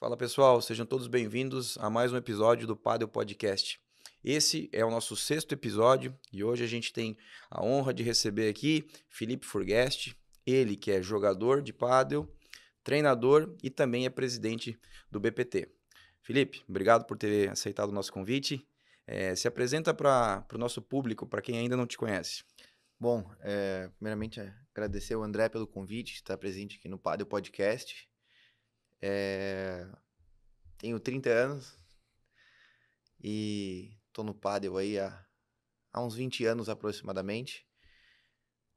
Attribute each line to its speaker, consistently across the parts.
Speaker 1: Fala pessoal, sejam todos bem-vindos a mais um episódio do Padel Podcast. Esse é o nosso sexto episódio e hoje a gente tem a honra de receber aqui Felipe Furguest, ele que é jogador de pádel, treinador e também é presidente do BPT. Felipe, obrigado por ter aceitado o nosso convite. Se apresenta para o nosso público, para quem ainda não te conhece.
Speaker 2: Bom, primeiramente agradecer ao André pelo convite, de estar presente aqui no Padel Podcast. É, Tenho 30 anos e estou no Padel aí há uns 20 anos aproximadamente.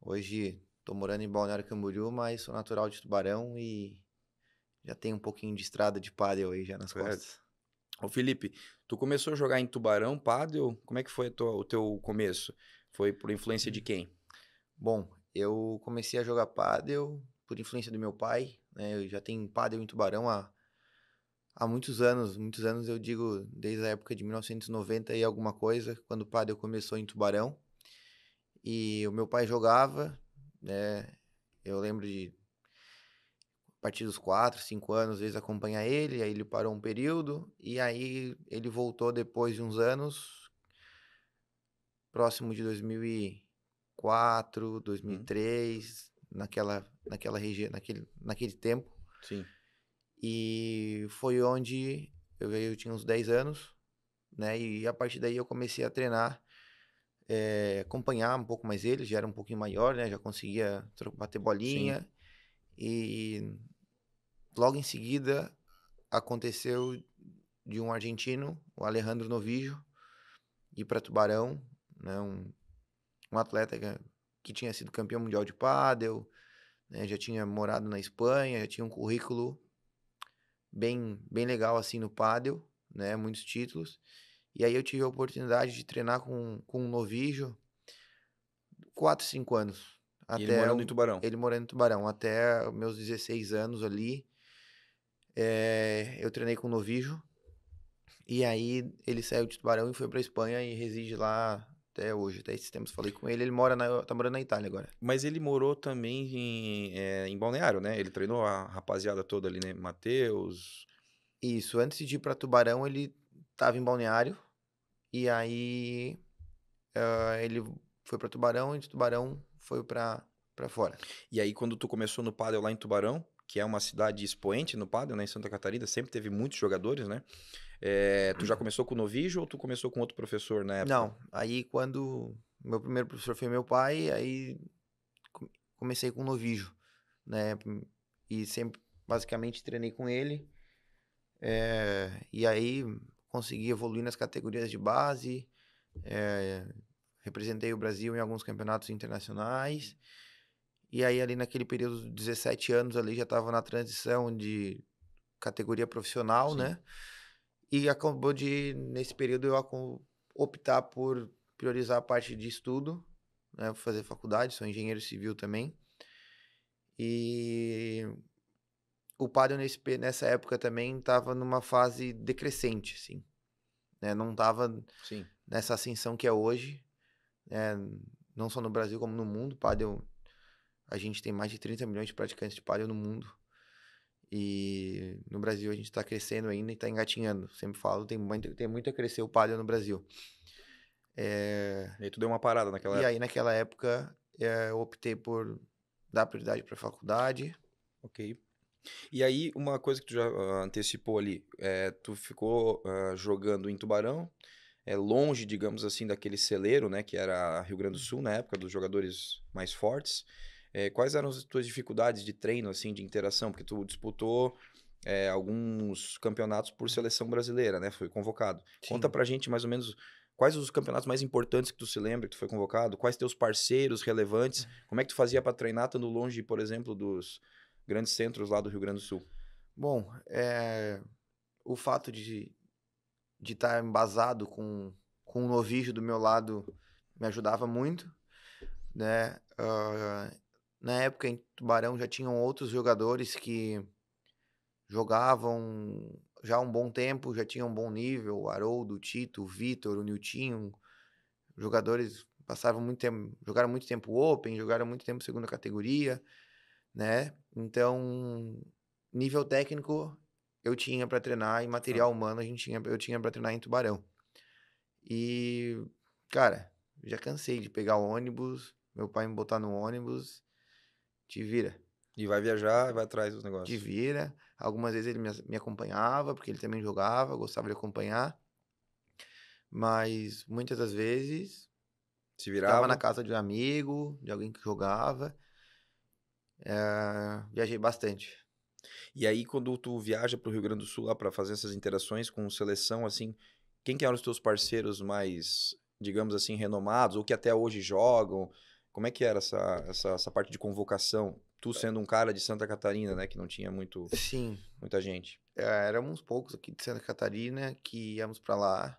Speaker 2: Hoje estou morando em Balneário Camboriú, mas sou natural de Tubarão e já tenho um pouquinho de estrada de Padel aí já nas
Speaker 1: Certo.
Speaker 2: costas.
Speaker 1: Ô Felipe, tu começou a jogar em Tubarão, pádel, como é que foi o teu começo? Foi por influência de quem?
Speaker 2: Bom, eu comecei a jogar Padel por influência do meu pai, né? Eu já tenho Padel em Tubarão há muitos anos eu digo desde a época de 1990 e alguma coisa, quando o pádel começou em Tubarão. E o meu pai jogava, né? Eu lembro de a partir dos 4, 5 anos, às vezes acompanhar ele, aí ele parou um período e aí ele voltou depois de uns anos, próximo de 2004,
Speaker 1: Hum,
Speaker 2: 2003, naquela região, naquele tempo.
Speaker 1: sim.
Speaker 2: E foi onde eu tinha uns 10 anos, né? E a partir daí eu comecei a treinar, acompanhar um pouco mais ele, já era um pouquinho maior, né? Já conseguia bater
Speaker 1: Sim.
Speaker 2: bolinha. E logo em seguida aconteceu de um argentino, o Alejandro Novillo, ir para Tubarão, né? Um atleta que tinha sido campeão mundial de pádel, né? Já tinha morado na Espanha, já tinha um currículo bem legal assim no pádel, né? Muitos títulos. E aí eu tive a oportunidade de treinar com um novillo 4, 5 anos.
Speaker 1: E ele
Speaker 2: Até
Speaker 1: morando em Tubarão.
Speaker 2: ele morando em Tubarão. Até os meus 16 anos ali, eu treinei com o novillo. E aí ele saiu de Tubarão e foi pra Espanha e reside lá até hoje. Até esses tempos falei com ele. Ele tá morando na Itália agora.
Speaker 1: Mas ele morou também em Balneário, né? Ele treinou a rapaziada toda ali, né? Matheus.
Speaker 2: Isso, antes de ir pra Tubarão, ele tava em Balneário. E aí ele foi pra Tubarão e de Tubarão foi pra fora.
Speaker 1: E aí, quando tu começou no pádel lá em Tubarão, que é uma cidade expoente no pádel, né? Em Santa Catarina, sempre teve muitos jogadores, né? Tu já começou com o Novijo ou tu começou com outro professor na época?
Speaker 2: Não, aí quando meu primeiro professor foi meu pai, aí co- comecei com o novillo, né? E sempre basicamente treinei com ele. E aí consegui evoluir nas categorias de base, eh, representei o Brasil em alguns campeonatos internacionais. E aí ali naquele período de 17 anos ali já estava na transição de categoria profissional,
Speaker 1: Sim.
Speaker 2: né? E acabou de, nesse período, optar por priorizar a parte de estudo, né? Fazer faculdade, sou engenheiro civil também. E o pádel nessa época também estava numa fase decrescente, assim, né? Não estava
Speaker 1: Sim.
Speaker 2: nessa ascensão que é hoje, né? Não só no Brasil como no mundo. Pádel, a gente tem mais de 30 milhões de praticantes de pádel no mundo. E no Brasil a gente está crescendo ainda e está engatinhando. Sempre falo, tem muito a crescer o pádel no Brasil. É,
Speaker 1: E aí tu deu uma parada naquela
Speaker 2: E aí
Speaker 1: época.
Speaker 2: naquela época eu optei por dar prioridade para a faculdade.
Speaker 1: Ok. E aí, uma coisa que tu já antecipou ali, tu ficou jogando em Tubarão, longe, digamos assim, daquele celeiro, né, que era Rio Grande do Sul na época, dos jogadores mais fortes. Quais eram as tuas dificuldades de treino, assim, de interação? Porque tu disputou alguns campeonatos por seleção brasileira, né, foi convocado. Conta
Speaker 2: Sim.
Speaker 1: pra gente mais ou menos quais os campeonatos mais importantes que tu se lembra que tu foi convocado, quais teus parceiros relevantes, como é que tu fazia pra treinar estando longe, por exemplo, dos grandes centros lá do Rio Grande do Sul?
Speaker 2: Bom, o fato de estar embasado com um novilho do meu lado me ajudava muito, né? Na época em Tubarão já tinham outros jogadores que jogavam já há um bom tempo, já tinham um bom nível, o Haroldo, o Tito, o Vitor, o Niltinho, jogadores passavam muito tempo, jogaram muito tempo Open, jogaram muito tempo segunda categoria, né? Então, nível técnico eu tinha para treinar e
Speaker 1: Ah,
Speaker 2: material humano eu tinha para treinar em Tubarão. E, cara, já cansei de pegar o ônibus, meu pai me botar no ônibus, te vira,
Speaker 1: e vai viajar, vai atrás dos
Speaker 2: te
Speaker 1: negócios.
Speaker 2: vira. Algumas vezes ele me acompanhava, porque ele também jogava, gostava de acompanhar, mas muitas das vezes
Speaker 1: Se
Speaker 2: ficava na
Speaker 1: virava.
Speaker 2: casa de um amigo, de alguém que jogava. Viajei bastante.
Speaker 1: E aí, quando tu viaja para o Rio Grande do Sul lá para fazer essas interações com seleção, assim, quem que eram os teus parceiros mais, digamos assim, renomados, ou que até hoje jogam? Como é que era essa parte de convocação? Tu sendo um cara de Santa Catarina, né, que não tinha
Speaker 2: Sim,
Speaker 1: muita gente.
Speaker 2: éramos poucos aqui de Santa Catarina que íamos para lá.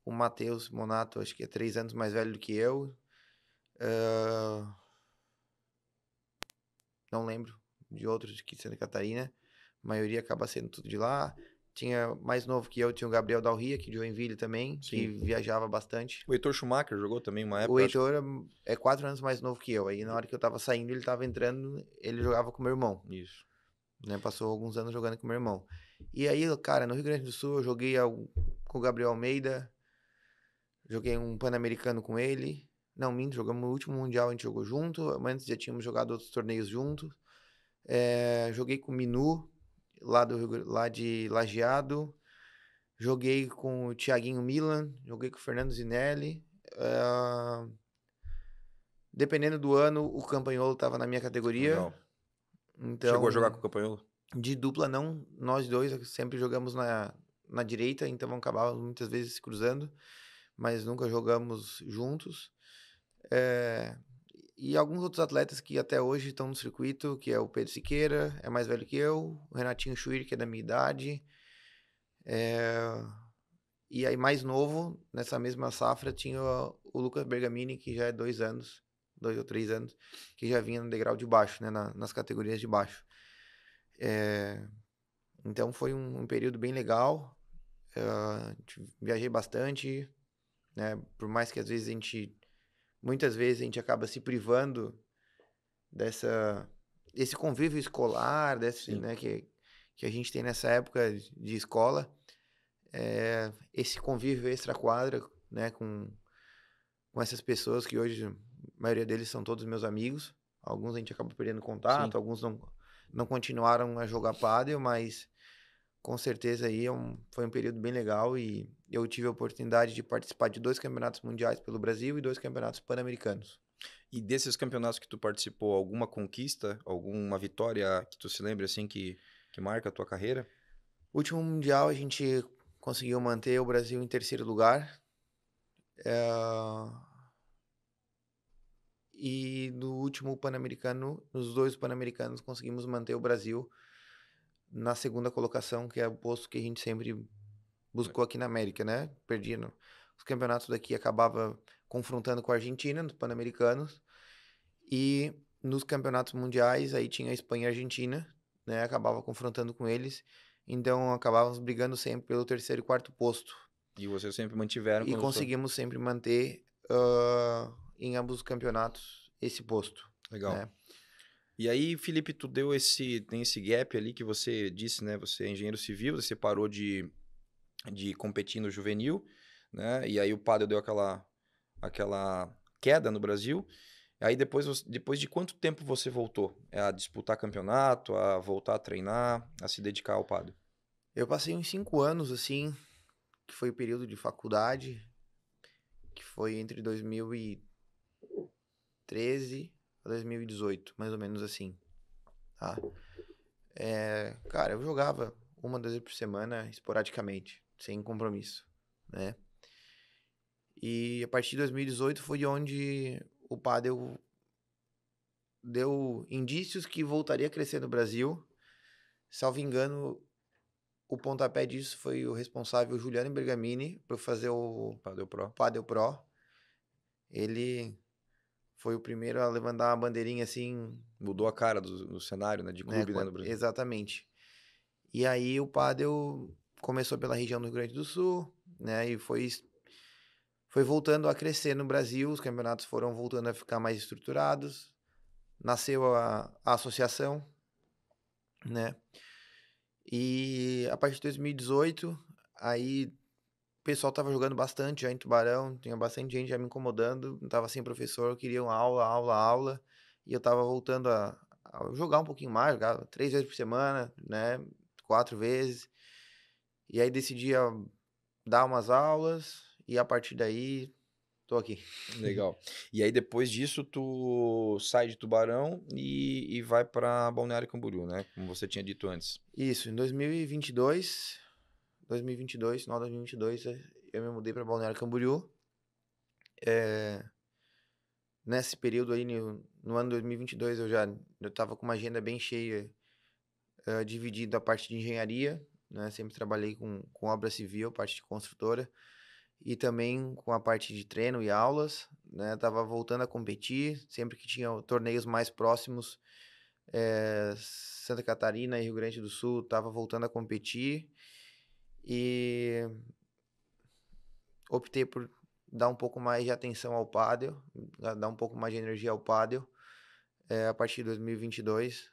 Speaker 2: O Matheus Monato, acho que é 3 anos mais velho do que eu. Ah, não lembro de outros aqui de Santa Catarina. A maioria acaba sendo tudo de lá. Tinha mais novo que eu, tinha o Gabriel Dalria, que de Joinville também, que
Speaker 1: Sim.
Speaker 2: viajava bastante.
Speaker 1: O Heitor Schumacher jogou também uma
Speaker 2: O
Speaker 1: época, acho
Speaker 2: Heitor é 4 anos mais novo que eu. Aí na hora que eu tava saindo, ele tava entrando, ele jogava com meu irmão.
Speaker 1: que isso.
Speaker 2: Né? Passou alguns anos jogando com meu irmão. E aí, cara, no Rio Grande do Sul, eu joguei com o Gabriel Almeida, joguei um Pan-Americano com ele. Não, minto, jogamos no último Mundial, a gente jogou junto. Antes já tínhamos jogado outros torneios juntos. Joguei com o Minu, lá de Lajeado. Joguei com o Thiaguinho Milan, joguei com o Fernando Zinelli. É, dependendo do ano, o Campagnolo estava na minha categoria.
Speaker 1: Legal. Chegou a jogar
Speaker 2: Então,
Speaker 1: com o Campanholo?
Speaker 2: de dupla não, nós dois sempre jogamos na direita, então acabávamos muitas vezes se cruzando, mas nunca jogamos juntos. É, e alguns outros atletas que até hoje estão no circuito, que é o Pedro Siqueira, é mais velho que eu, o Renatinho Chuir, que é da minha idade, e aí mais novo, nessa mesma safra, tinha o Lucas Bergamini, que já é 2 anos, 2 ou 3 anos, que já vinha no degrau de baixo, né, nas categorias de baixo. Então foi um período bem legal. Viajei bastante, né? Por mais que às vezes muitas vezes a gente acaba se privando desse convívio escolar,
Speaker 1: Sim.
Speaker 2: né, que a gente tem nessa época de escola, esse convívio extra-quadra, né, com essas pessoas que hoje, a maioria deles são todos meus amigos. Alguns a gente acaba perdendo
Speaker 1: Sim.
Speaker 2: contato, alguns não continuaram a jogar pádel, mas com certeza aí foi um período bem legal e eu tive a oportunidade de participar de 2 campeonatos mundiais pelo Brasil e 2 campeonatos pan-americanos.
Speaker 1: E desses campeonatos que tu participou, alguma conquista, alguma vitória que tu se lembre assim que marca a tua carreira?
Speaker 2: O último mundial a gente conseguiu manter o Brasil em terceiro lugar. E no último pan-americano, nos 2 pan-americanos, conseguimos manter o Brasil na segunda colocação, que é o posto que a gente sempre buscou aqui na América, né? Os campeonatos daqui acabava confrontando com a Argentina nos Pan-Americanos e nos campeonatos mundiais aí tinha a Espanha e a Argentina, né? Acabava confrontando com eles, então acabávamos brigando sempre pelo terceiro e quarto posto
Speaker 1: E vocês sempre mantiveram
Speaker 2: e
Speaker 1: quando foi.
Speaker 2: conseguimos sempre manter em ambos os campeonatos esse posto,
Speaker 1: Legal.
Speaker 2: né?
Speaker 1: E aí, Felipe, tem esse gap ali que você disse, né? Você é engenheiro civil, você parou de competir no juvenil, né? E aí o pádel deu aquela queda no Brasil. Aí depois de quanto tempo você voltou? A disputar campeonato, a voltar a treinar, a se dedicar ao pádel?
Speaker 2: Eu passei uns 5 anos assim, que foi o período de faculdade, que foi entre 2013 a 2018, mais ou menos assim, tá? Cara, eu jogava 1, 2 vezes por semana, esporadicamente, sem compromisso, né? E a partir de 2018 foi onde o pádel deu indícios que voltaria a crescer no Brasil. Salvo engano, o pontapé disso foi o responsável Juliano Bergamini por fazer o
Speaker 1: Pádel Pro?
Speaker 2: Padel Pro. Ele foi o primeiro a levantar uma bandeirinha assim,
Speaker 1: Mudou a cara do cenário, né? De
Speaker 2: né?
Speaker 1: clube, né, no Brasil.
Speaker 2: Exatamente. E aí o Padel começou pela região do Rio Grande do Sul, né? E foi voltando a crescer no Brasil, os campeonatos foram voltando a ficar mais estruturados, nasceu a associação, né? E a partir de 2018, aí o pessoal tava jogando bastante já em Tubarão, tinha bastante gente já me incomodando, tava sem professor, queriam aula, aula, aula, e eu tava voltando a jogar um pouquinho mais, jogava 3 vezes por semana, né, 4 vezes, e aí decidi dar umas aulas, e a partir daí tô aqui.
Speaker 1: Legal. E aí depois disso tu sai de Tubarão e vai para Balneário Camboriú, né? Como você tinha dito antes.
Speaker 2: Isso, em 2022, final de 2022, eu me mudei para Balneário Camboriú. Nesse período aí, no ano 2022, eu tava com uma agenda bem cheia, dividido a parte de engenharia, né? Sempre trabalhei com obra civil, parte de construtora, e também com a parte de treino e aulas, né? Tava voltando a competir, sempre que tinha torneios mais próximos, Santa Catarina e Rio Grande do Sul, tava voltando a competir, e optei por dar um pouco mais de atenção ao pádel, dar um pouco mais de energia ao pádel, a partir de 2022,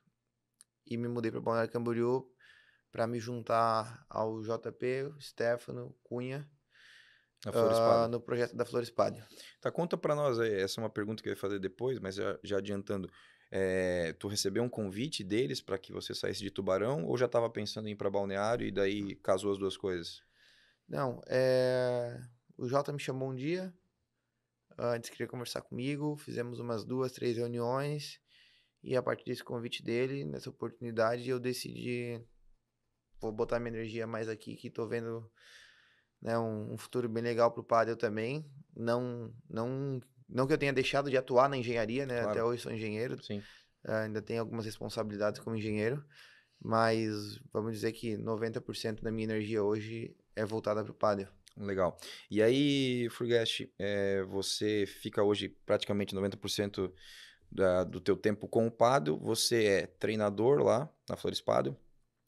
Speaker 2: e me mudei para Balneário Camboriú para me juntar ao JP, o Stefano Cunha,
Speaker 1: Na Flor Espada.
Speaker 2: no projeto da Flores Pádel.
Speaker 1: Tá, conta pra nós aí, essa é uma pergunta que eu ia fazer depois, mas já adiantando. Tu recebeu um convite deles para que você saísse de Tubarão ou já estava pensando em ir para Balneário e daí casou as duas coisas?
Speaker 2: Não, o Jota me chamou um dia, disse que queria conversar comigo, fizemos umas 2, 3 reuniões, e a partir desse convite dele, nessa oportunidade, eu decidi, vou botar minha energia mais aqui, que tô vendo, né, um futuro bem legal pro Padel também. Não que eu tenha deixado de atuar na engenharia, né? Até
Speaker 1: Claro,
Speaker 2: hoje sou engenheiro,
Speaker 1: sim.
Speaker 2: ainda tenho algumas responsabilidades como engenheiro, mas vamos dizer que 90% da minha energia hoje é voltada pro Padel.
Speaker 1: Legal. E aí, Furguest, você fica hoje praticamente 90% do teu tempo com o Paddle, você é treinador lá na Flores Paddle,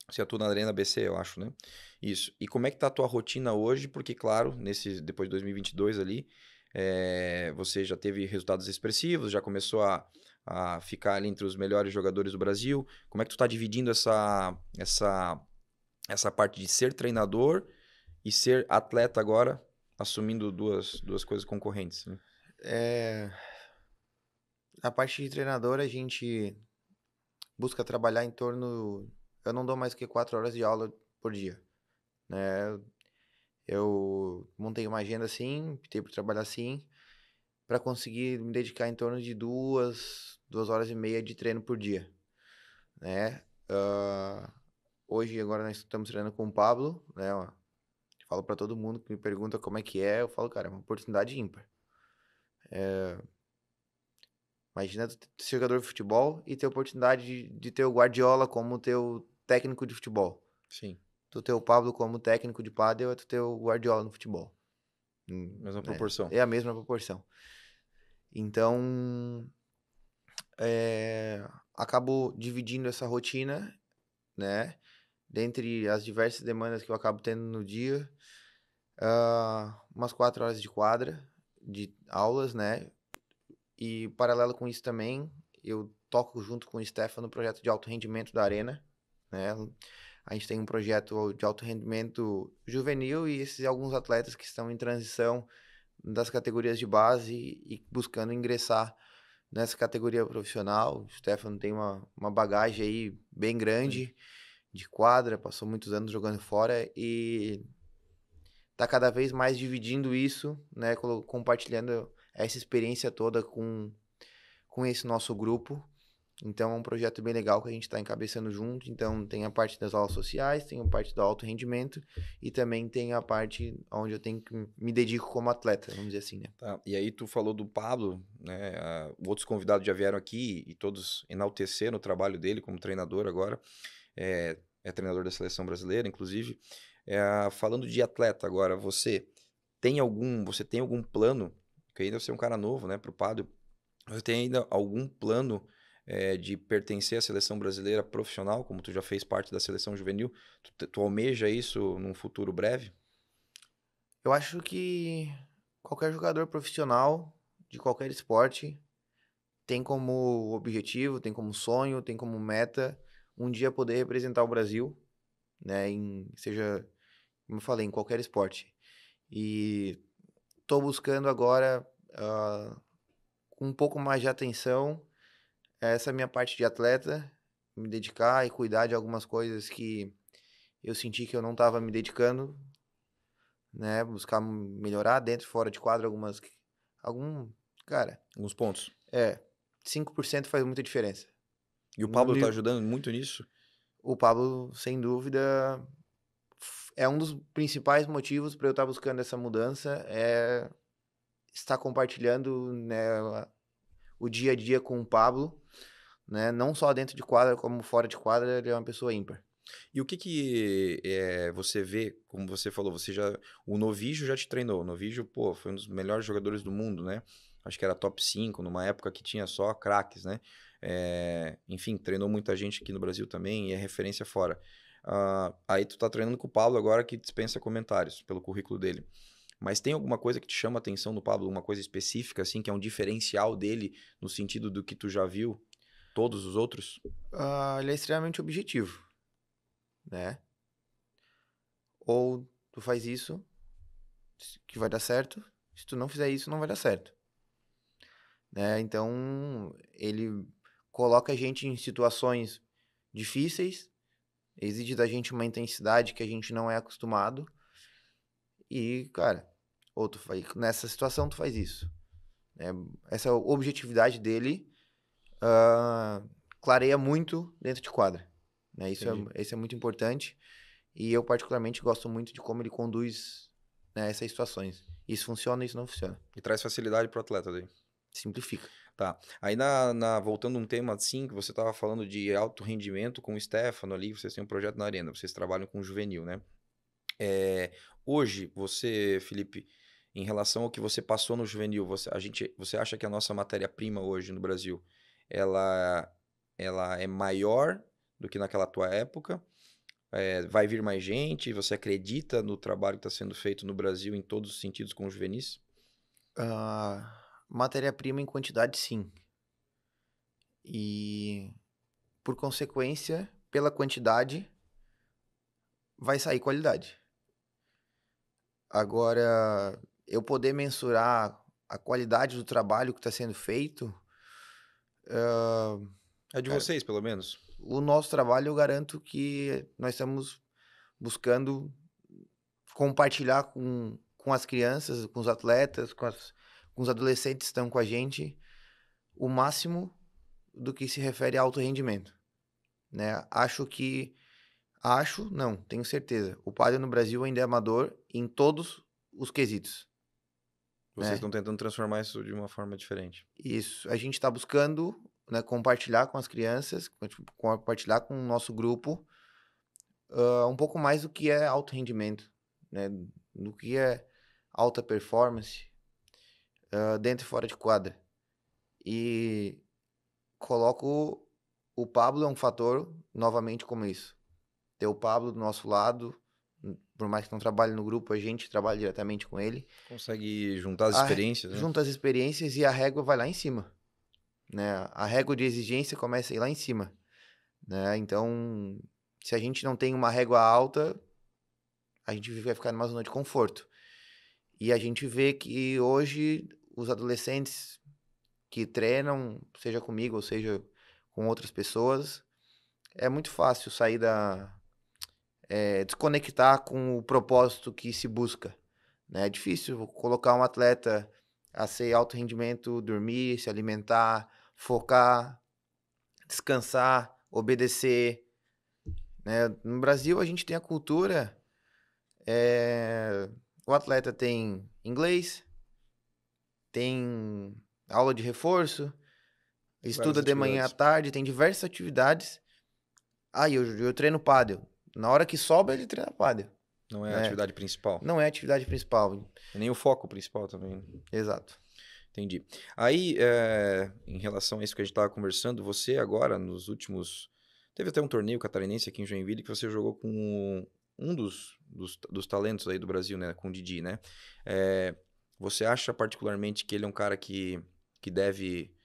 Speaker 1: você atua na Arena BC, eu acho, né? Isso. E como é que tá a tua rotina hoje? Porque, claro, depois de 2022 ali, você já teve resultados expressivos, já começou a ficar ali entre os melhores jogadores do Brasil. Como é que tu tá dividindo essa parte de ser treinador e ser atleta agora, assumindo duas coisas concorrentes, né?
Speaker 2: É, a parte de treinador, a gente busca trabalhar em torno. Eu não dou mais que 4 horas de aula por dia, né? Eu montei uma agenda assim, optei por trabalhar assim, para conseguir me dedicar em torno de 2 horas e meia de treino por dia, né? Hoje, agora nós estamos treinando com o Pablo, né? Ó, falo para todo mundo que me pergunta como é que é, eu falo, cara, é uma oportunidade ímpar. Imagina tu ser jogador de futebol e ter a oportunidade de ter o Guardiola como teu técnico de futebol.
Speaker 1: Sim,
Speaker 2: Tu ter o Pablo como técnico de pádel é tu ter o Guardiola no futebol.
Speaker 1: mesma
Speaker 2: Né?
Speaker 1: proporção.
Speaker 2: É a mesma proporção. Então, acabo dividindo essa rotina, né? Dentre as diversas demandas que eu acabo tendo no dia, umas 4 horas de quadra, de aulas, né? E paralelo com isso também, eu toco junto com o Stefan no projeto de alto rendimento da Arena, né? A gente tem um projeto de alto rendimento juvenil e esses alguns atletas que estão em transição das categorias de base e buscando ingressar nessa categoria profissional. O Stefano tem uma bagagem aí bem
Speaker 1: Sim.
Speaker 2: grande de quadra, passou muitos anos jogando fora e tá cada vez mais dividindo isso, né, compartilhando essa experiência toda com esse nosso grupo. Então é um projeto bem legal que a gente está encabeçando junto. Então tem a parte das aulas sociais, tem a parte do alto rendimento e também tem a parte onde eu tenho que me dedico como atleta, vamos dizer assim, né?
Speaker 1: Tá. E aí tu falou do Pablo, né? Outros convidados já vieram aqui e todos enalteceram o trabalho dele como treinador agora. É treinador da seleção brasileira, inclusive. Falando de atleta agora, você tem algum plano, que ainda você é um cara novo, né, pro Pádel, você tem ainda algum plano de pertencer à seleção brasileira profissional, como tu já fez parte da seleção juvenil? Tu almeja isso num futuro breve?
Speaker 2: Eu acho que qualquer jogador profissional de qualquer esporte tem como objetivo, tem como sonho, tem como meta um dia poder representar o Brasil, né? Seja, como eu falei, em qualquer esporte. E tô buscando agora, com um pouco mais de atenção, essa minha parte de atleta, me dedicar e cuidar de algumas coisas que eu senti que eu não estava me dedicando, né? Buscar melhorar dentro e fora de quadro algum, cara,
Speaker 1: Alguns pontos.
Speaker 2: 5% faz muita diferença.
Speaker 1: E o
Speaker 2: No
Speaker 1: Pablo tá
Speaker 2: nível,
Speaker 1: ajudando muito nisso?
Speaker 2: o Pablo, sem dúvida, é um dos principais motivos para eu estar buscando essa mudança, é estar compartilhando, né, o dia a dia com o Pablo, né? Não só dentro de quadra, como fora de quadra, ele é uma pessoa ímpar.
Speaker 1: E o que que você vê, como você falou, o Novígio já te treinou. O Novígio, pô, foi um dos melhores jogadores do mundo, né? Acho que era top 5 numa época que tinha só craques, né? Enfim, treinou muita gente aqui no Brasil também e é referência fora. Aí tu tá treinando com o Pablo agora que dispensa comentários pelo currículo dele. Mas tem alguma coisa que te chama a atenção no Pablo, alguma coisa específica, assim, que é um diferencial dele no sentido do que tu já viu todos os outros?
Speaker 2: Ele é extremamente objetivo, né? Ou tu faz isso, que vai dar certo. Se tu não fizer isso, não vai dar certo, né? Então, ele coloca a gente em situações difíceis, exige da gente uma intensidade que a gente não é acostumado. E, cara, ou tu faz, nessa situação tu faz isso, né? Essa objetividade dele ah, clareia muito dentro de quadra, né?
Speaker 1: Entendi.
Speaker 2: Isso é muito importante e eu particularmente gosto muito de como ele conduz, né, essas situações. Isso funciona, isso não funciona.
Speaker 1: E traz facilidade pro atleta daí.
Speaker 2: Simplifica.
Speaker 1: Tá. Aí voltando um tema assim, que você estava falando de alto rendimento com o Stefano ali, vocês têm um projeto na Arena, vocês trabalham com juvenil, né? Hoje, você, Felipe, em relação ao que você passou no juvenil, você acha que a nossa matéria-prima hoje no Brasil, ela, ela é maior do que naquela tua época? Vai vir mais gente? Você acredita no trabalho que está sendo feito no Brasil em todos os sentidos com os juvenis?
Speaker 2: Matéria-prima em quantidade, sim. E, por consequência, pela quantidade, vai sair qualidade. Agora, eu poder mensurar a qualidade do trabalho que está sendo feito,
Speaker 1: É de
Speaker 2: cara,
Speaker 1: vocês, pelo menos?
Speaker 2: o nosso trabalho eu garanto que nós estamos buscando compartilhar com as crianças, com os atletas, com os adolescentes que estão com a gente, o máximo do que se refere a alto rendimento, né? Não, tenho certeza. O pádel no Brasil ainda é amador em todos os quesitos,
Speaker 1: Vocês
Speaker 2: né?
Speaker 1: estão tentando transformar isso de uma forma diferente.
Speaker 2: Isso, a gente está buscando, né, compartilhar com as crianças, compartilhar com o nosso grupo, um pouco mais do que é alto rendimento, né? Do que é alta performance, dentro e fora de quadra. E coloco o Pablo é um fator, novamente, como isso. Ter o Pablo do nosso lado, por mais que não trabalhe no grupo, a gente trabalha diretamente com ele.
Speaker 1: Consegue juntar as experiências, né?
Speaker 2: Junta as experiências e a régua vai lá em cima, né? A régua de exigência começa a ir lá em cima, né? Então, se a gente não tem uma régua alta, a gente vai ficar numa zona de conforto. E a gente vê que hoje os adolescentes que treinam, seja comigo ou seja com outras pessoas, é muito fácil desconectar com o propósito que se busca, né? É difícil colocar um atleta a ser alto rendimento, dormir, se alimentar, focar, descansar, obedecer, né? No Brasil a gente tem a cultura, o atleta tem inglês, tem aula de reforço,
Speaker 1: Várias
Speaker 2: estuda de manhã à
Speaker 1: atividades.
Speaker 2: tarde, tem diversas atividades. Eu treino pádel. Na hora que sobra, ele treina pádel,
Speaker 1: Não é a
Speaker 2: né?
Speaker 1: atividade principal.
Speaker 2: Não é a atividade principal.
Speaker 1: E nem o foco principal também.
Speaker 2: Exato.
Speaker 1: Entendi. Aí, em relação a isso que a gente estava conversando, você agora, nos últimos. Teve até um torneio catarinense aqui em Joinville que você jogou com um dos talentos aí do Brasil, né? Com o Didi, né? Você acha particularmente que ele é um cara que deve.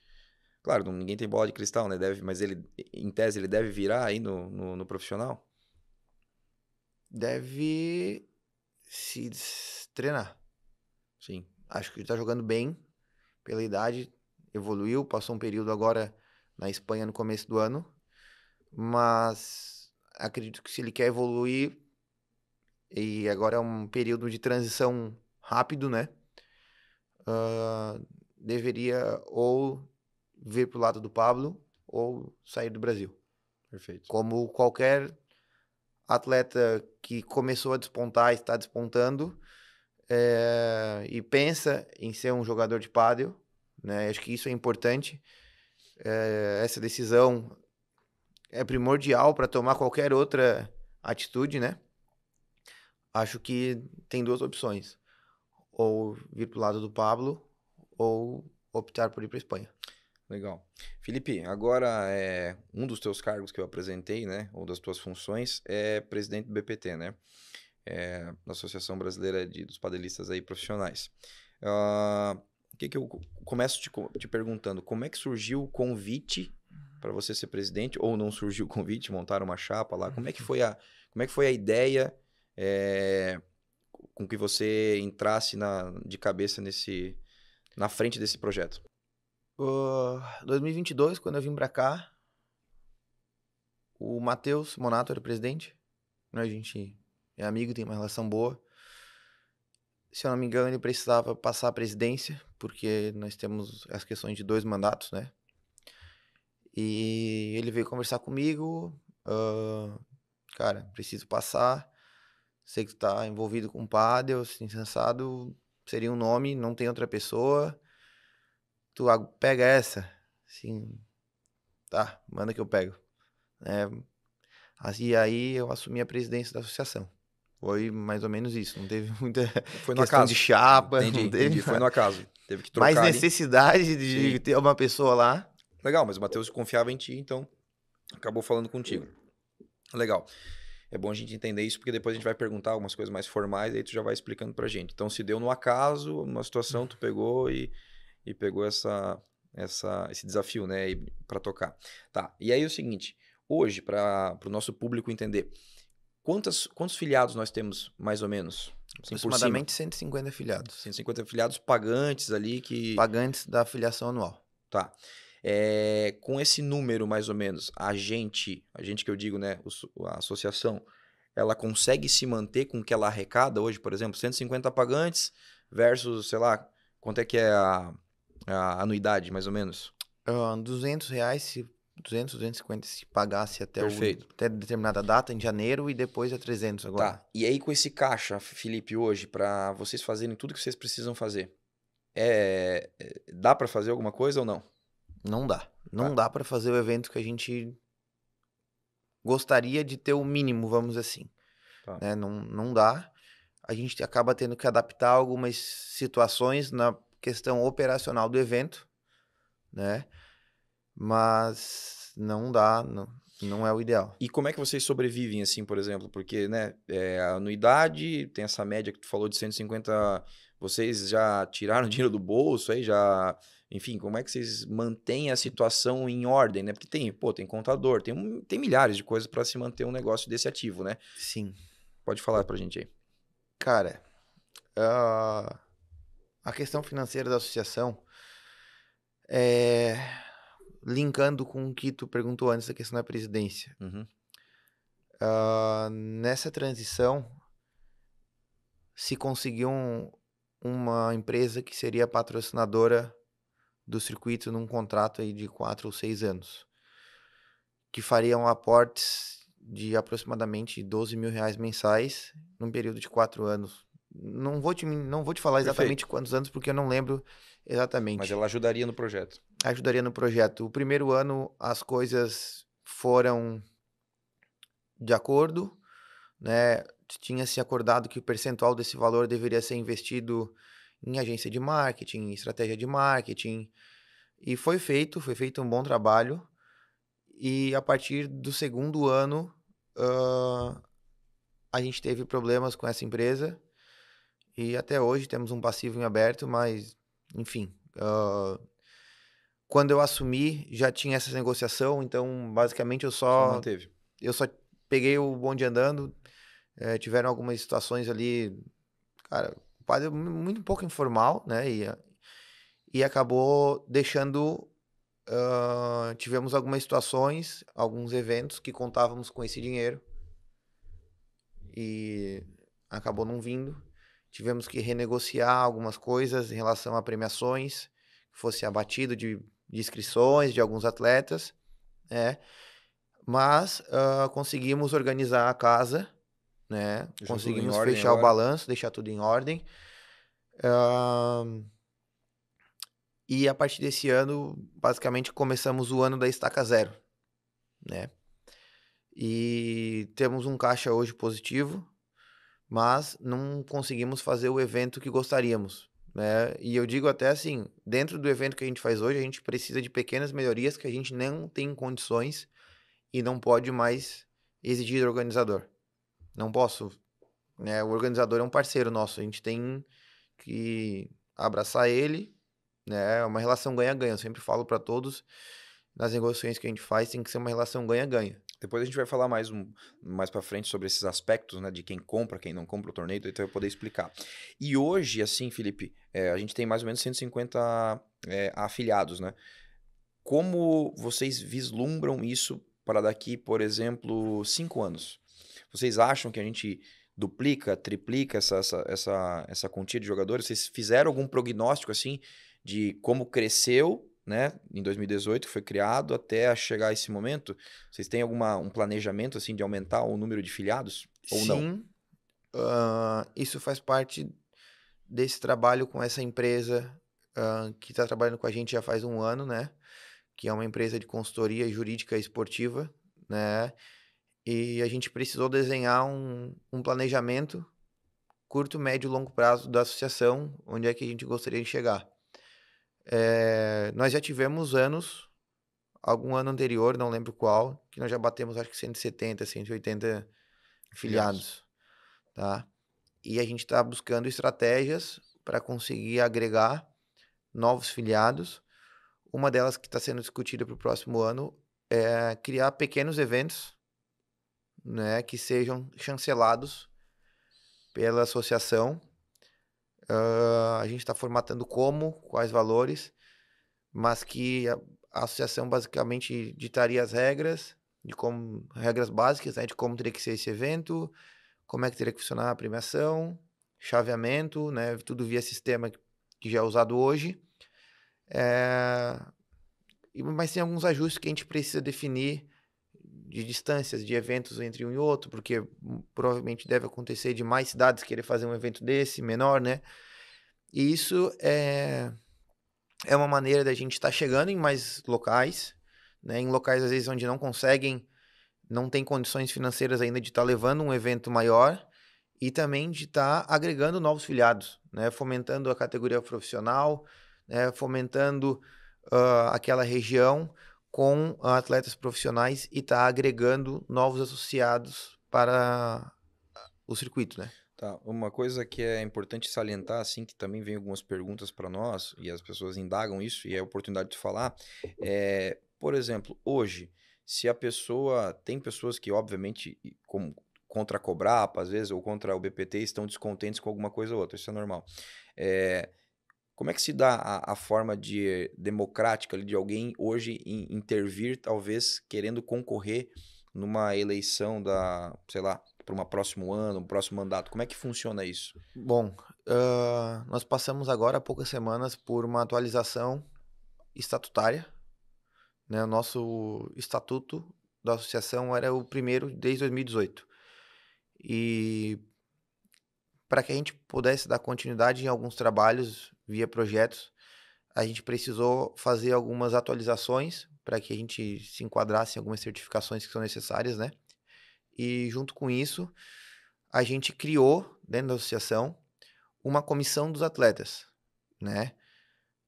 Speaker 1: Claro, ninguém tem bola de cristal, né? Mas ele, em tese, ele deve virar aí no profissional?
Speaker 2: Deve se treinar.
Speaker 1: Sim.
Speaker 2: Acho que ele tá jogando bem pela idade, evoluiu, passou um período agora na Espanha no começo do ano, mas acredito que se ele quer evoluir, e agora é um período de transição rápido, né? Deveria ou vir pro lado do Pablo ou sair do Brasil.
Speaker 1: Perfeito.
Speaker 2: Como qualquer atleta que começou a despontar, está despontando, e pensa em ser um jogador de pádel, né? Acho que isso é importante. Essa decisão é primordial para tomar qualquer outra atitude, né? Acho que tem duas opções: ou vir pro lado do Pablo ou optar por ir para Espanha.
Speaker 1: Legal. Felipe, agora um dos teus cargos que eu apresentei, né, ou das tuas funções, é presidente do BPT, né, da Associação Brasileira dos Padelistas aí profissionais. O que eu começo te perguntando, como é que surgiu o convite para você ser presidente, ou não surgiu o convite, montar uma chapa lá? Como é que foi a ideia com que você entrasse de cabeça na frente desse projeto?
Speaker 2: 2022, quando eu vim para cá, o Matheus Monato era o presidente, né? A gente é amigo, tem uma relação boa. Se eu não me engano, ele precisava passar a presidência, porque nós temos as questões de 2 mandatos, né? E ele veio conversar comigo. Cara, preciso passar. Sei que tu tá envolvido com pádel, assim, sensado. Seria um nome, não tem outra pessoa. Tu pega essa. Assim, tá, manda que eu pego. E aí eu assumi a presidência da associação. Foi mais ou menos isso. Não teve muita
Speaker 1: Foi no
Speaker 2: questão de
Speaker 1: acaso.
Speaker 2: chapa, não teve
Speaker 1: Entendi. Foi no
Speaker 2: nada.
Speaker 1: acaso. Teve que
Speaker 2: Mais
Speaker 1: trocar ali.
Speaker 2: necessidade de
Speaker 1: Sim.
Speaker 2: ter uma pessoa lá.
Speaker 1: Legal, mas o Matheus confiava em ti, então acabou falando contigo. Legal. É bom a gente entender isso, porque depois a gente vai perguntar algumas coisas mais formais, e aí tu já vai explicando pra gente. Então, se deu no acaso, numa situação, tu pegou e pegou esse desafio, né, para tocar. Tá, e aí é o seguinte, hoje, para o nosso público entender, quantos filiados nós temos, mais ou menos? Assim, por cima.
Speaker 2: Aproximadamente 150 afiliados.
Speaker 1: 150 filiados pagantes ali que...
Speaker 2: Pagantes da afiliação anual.
Speaker 1: Tá. Com esse número, mais ou menos, a gente que eu digo, né, a associação, ela consegue se manter com o que ela arrecada hoje, por exemplo, 150 pagantes versus, sei lá, quanto é que é a anuidade, mais ou menos?
Speaker 2: R$ 200, 250 se pagasse
Speaker 1: Perfeito.
Speaker 2: até determinada data, em janeiro, e depois é 300 agora.
Speaker 1: Tá. E aí com esse caixa, Felipe, hoje, para vocês fazerem tudo que vocês precisam fazer, dá para fazer alguma coisa ou não?
Speaker 2: Não dá. Não
Speaker 1: Tá.
Speaker 2: dá para fazer o evento que a gente gostaria de ter o mínimo, vamos dizer assim.
Speaker 1: Tá.
Speaker 2: Né? Não dá. A gente acaba tendo que adaptar algumas situações na questão operacional do evento, né? Mas não dá, não é o ideal.
Speaker 1: E como é que vocês sobrevivem, assim, por exemplo? Porque, né, a anuidade, tem essa média que tu falou de 150, vocês já tiraram dinheiro do bolso aí, já... Enfim, como é que vocês mantêm a situação em ordem, né? Porque tem contador, tem milhares de coisas para se manter um negócio desse ativo, né?
Speaker 2: Sim.
Speaker 1: Pode falar pra gente aí.
Speaker 2: Cara, a questão financeira da associação é linkando com o que tu perguntou antes da questão da presidência.
Speaker 1: Uhum.
Speaker 2: Nessa transição, se conseguiu uma empresa que seria patrocinadora do circuito num contrato aí de 4 ou 6 anos, que fariam aportes de aproximadamente R$ 12.000 mensais num período de 4 anos. Não vou te falar exatamente
Speaker 1: Perfeito.
Speaker 2: quantos anos, porque eu não lembro exatamente.
Speaker 1: Mas ela ajudaria no projeto.
Speaker 2: Ajudaria no projeto. O primeiro ano as coisas foram de acordo, né? Tinha se acordado que o percentual desse valor deveria ser investido em agência de marketing, estratégia de marketing, e foi feito um bom trabalho. E a partir do segundo ano, a gente teve problemas com essa empresa e até hoje temos um passivo em aberto, mas enfim, quando eu assumi já tinha essa negociação, então basicamente
Speaker 1: Só manteve.
Speaker 2: eu só peguei o bonde andando, Tiveram algumas situações ali, cara, o padre é muito pouco informal, né? E acabou deixando. Tivemos algumas situações, alguns eventos que contávamos com esse dinheiro e acabou não vindo. Tivemos que renegociar algumas coisas em relação a premiações, que fosse abatido de inscrições de alguns atletas, né? Mas conseguimos organizar a casa, né?
Speaker 1: Deixou tudo em
Speaker 2: Conseguimos
Speaker 1: ordem
Speaker 2: fechar o
Speaker 1: agora?
Speaker 2: balanço, deixar tudo em ordem. Ah, e a partir desse ano, basicamente, começamos o ano da estaca zero, né? E temos um caixa hoje positivo, mas não conseguimos fazer o evento que gostaríamos, né? E eu digo até assim, dentro do evento que a gente faz hoje, a gente precisa de pequenas melhorias que a gente não tem condições e não pode mais exigir do organizador. Não posso, né? O organizador é um parceiro nosso, a gente tem que abraçar ele, né? É uma relação ganha-ganha. Eu sempre falo para todos, nas negociações que a gente faz, tem que ser uma relação ganha-ganha.
Speaker 1: Depois a gente vai falar mais para frente sobre esses aspectos, né, de quem compra, quem não compra o torneio, então eu vou poder explicar. E hoje, assim, Felipe, a gente tem mais ou menos 150 afiliados, né? Como vocês vislumbram isso para daqui, por exemplo, 5 anos? Vocês acham que a gente duplica, triplica essa quantia de jogadores? Vocês fizeram algum prognóstico assim de como cresceu, né, em 2018, que foi criado, até chegar a esse momento? Vocês têm um planejamento assim de aumentar o número de filiados ou não?
Speaker 2: Sim, isso faz parte desse trabalho com essa empresa que está trabalhando com a gente já faz um ano, né? Que é uma empresa de consultoria jurídica esportiva, né? E a gente precisou desenhar um planejamento curto, médio e longo prazo da associação, onde é que a gente gostaria de chegar. Nós já tivemos anos, algum ano anterior, não lembro qual, que nós já batemos acho que 170, 180
Speaker 1: Filiados.
Speaker 2: filiados, tá? E a gente está buscando estratégias para conseguir agregar novos filiados. Uma delas que está sendo discutida para o próximo ano é criar pequenos eventos, né, que sejam chancelados pela associação. A gente está formatando como, quais valores, mas que a associação basicamente ditaria as regras, regras básicas, né, de como teria que ser esse evento, como é que teria que funcionar a premiação, chaveamento, né, tudo via sistema que já é usado hoje. Mas tem alguns ajustes que a gente precisa definir de distâncias de eventos entre um e outro, porque provavelmente deve acontecer de mais cidades querer fazer um evento desse, menor, né? E isso é uma maneira da gente estar chegando em mais locais, né? Em locais, às vezes, onde não tem condições financeiras ainda de estar levando um evento maior e também de estar agregando novos filiados, né? Fomentando a categoria profissional, né? Fomentando aquela região com atletas profissionais e estar agregando novos associados para o circuito, né?
Speaker 1: Tá, uma coisa que é importante salientar, assim, que também vem algumas perguntas para nós, e as pessoas indagam isso, e é a oportunidade de falar, por exemplo, hoje, se a pessoa, tem pessoas que, obviamente, como contra a Cobrapa, às vezes, ou contra o BPT, estão descontentes com alguma coisa ou outra, isso é normal. Como é que se dá a forma democrática ali, de alguém hoje intervir, talvez, querendo concorrer numa eleição sei lá, para um próximo ano, um próximo mandato? Como é que funciona isso?
Speaker 2: Bom, nós passamos agora há poucas semanas por uma atualização estatutária, né? O nosso estatuto da associação era o primeiro desde 2018. E para que a gente pudesse dar continuidade em alguns trabalhos via projetos, a gente precisou fazer algumas atualizações para que a gente se enquadrasse em algumas certificações que são necessárias, né? E junto com isso, a gente criou, dentro da associação, uma comissão dos atletas, né?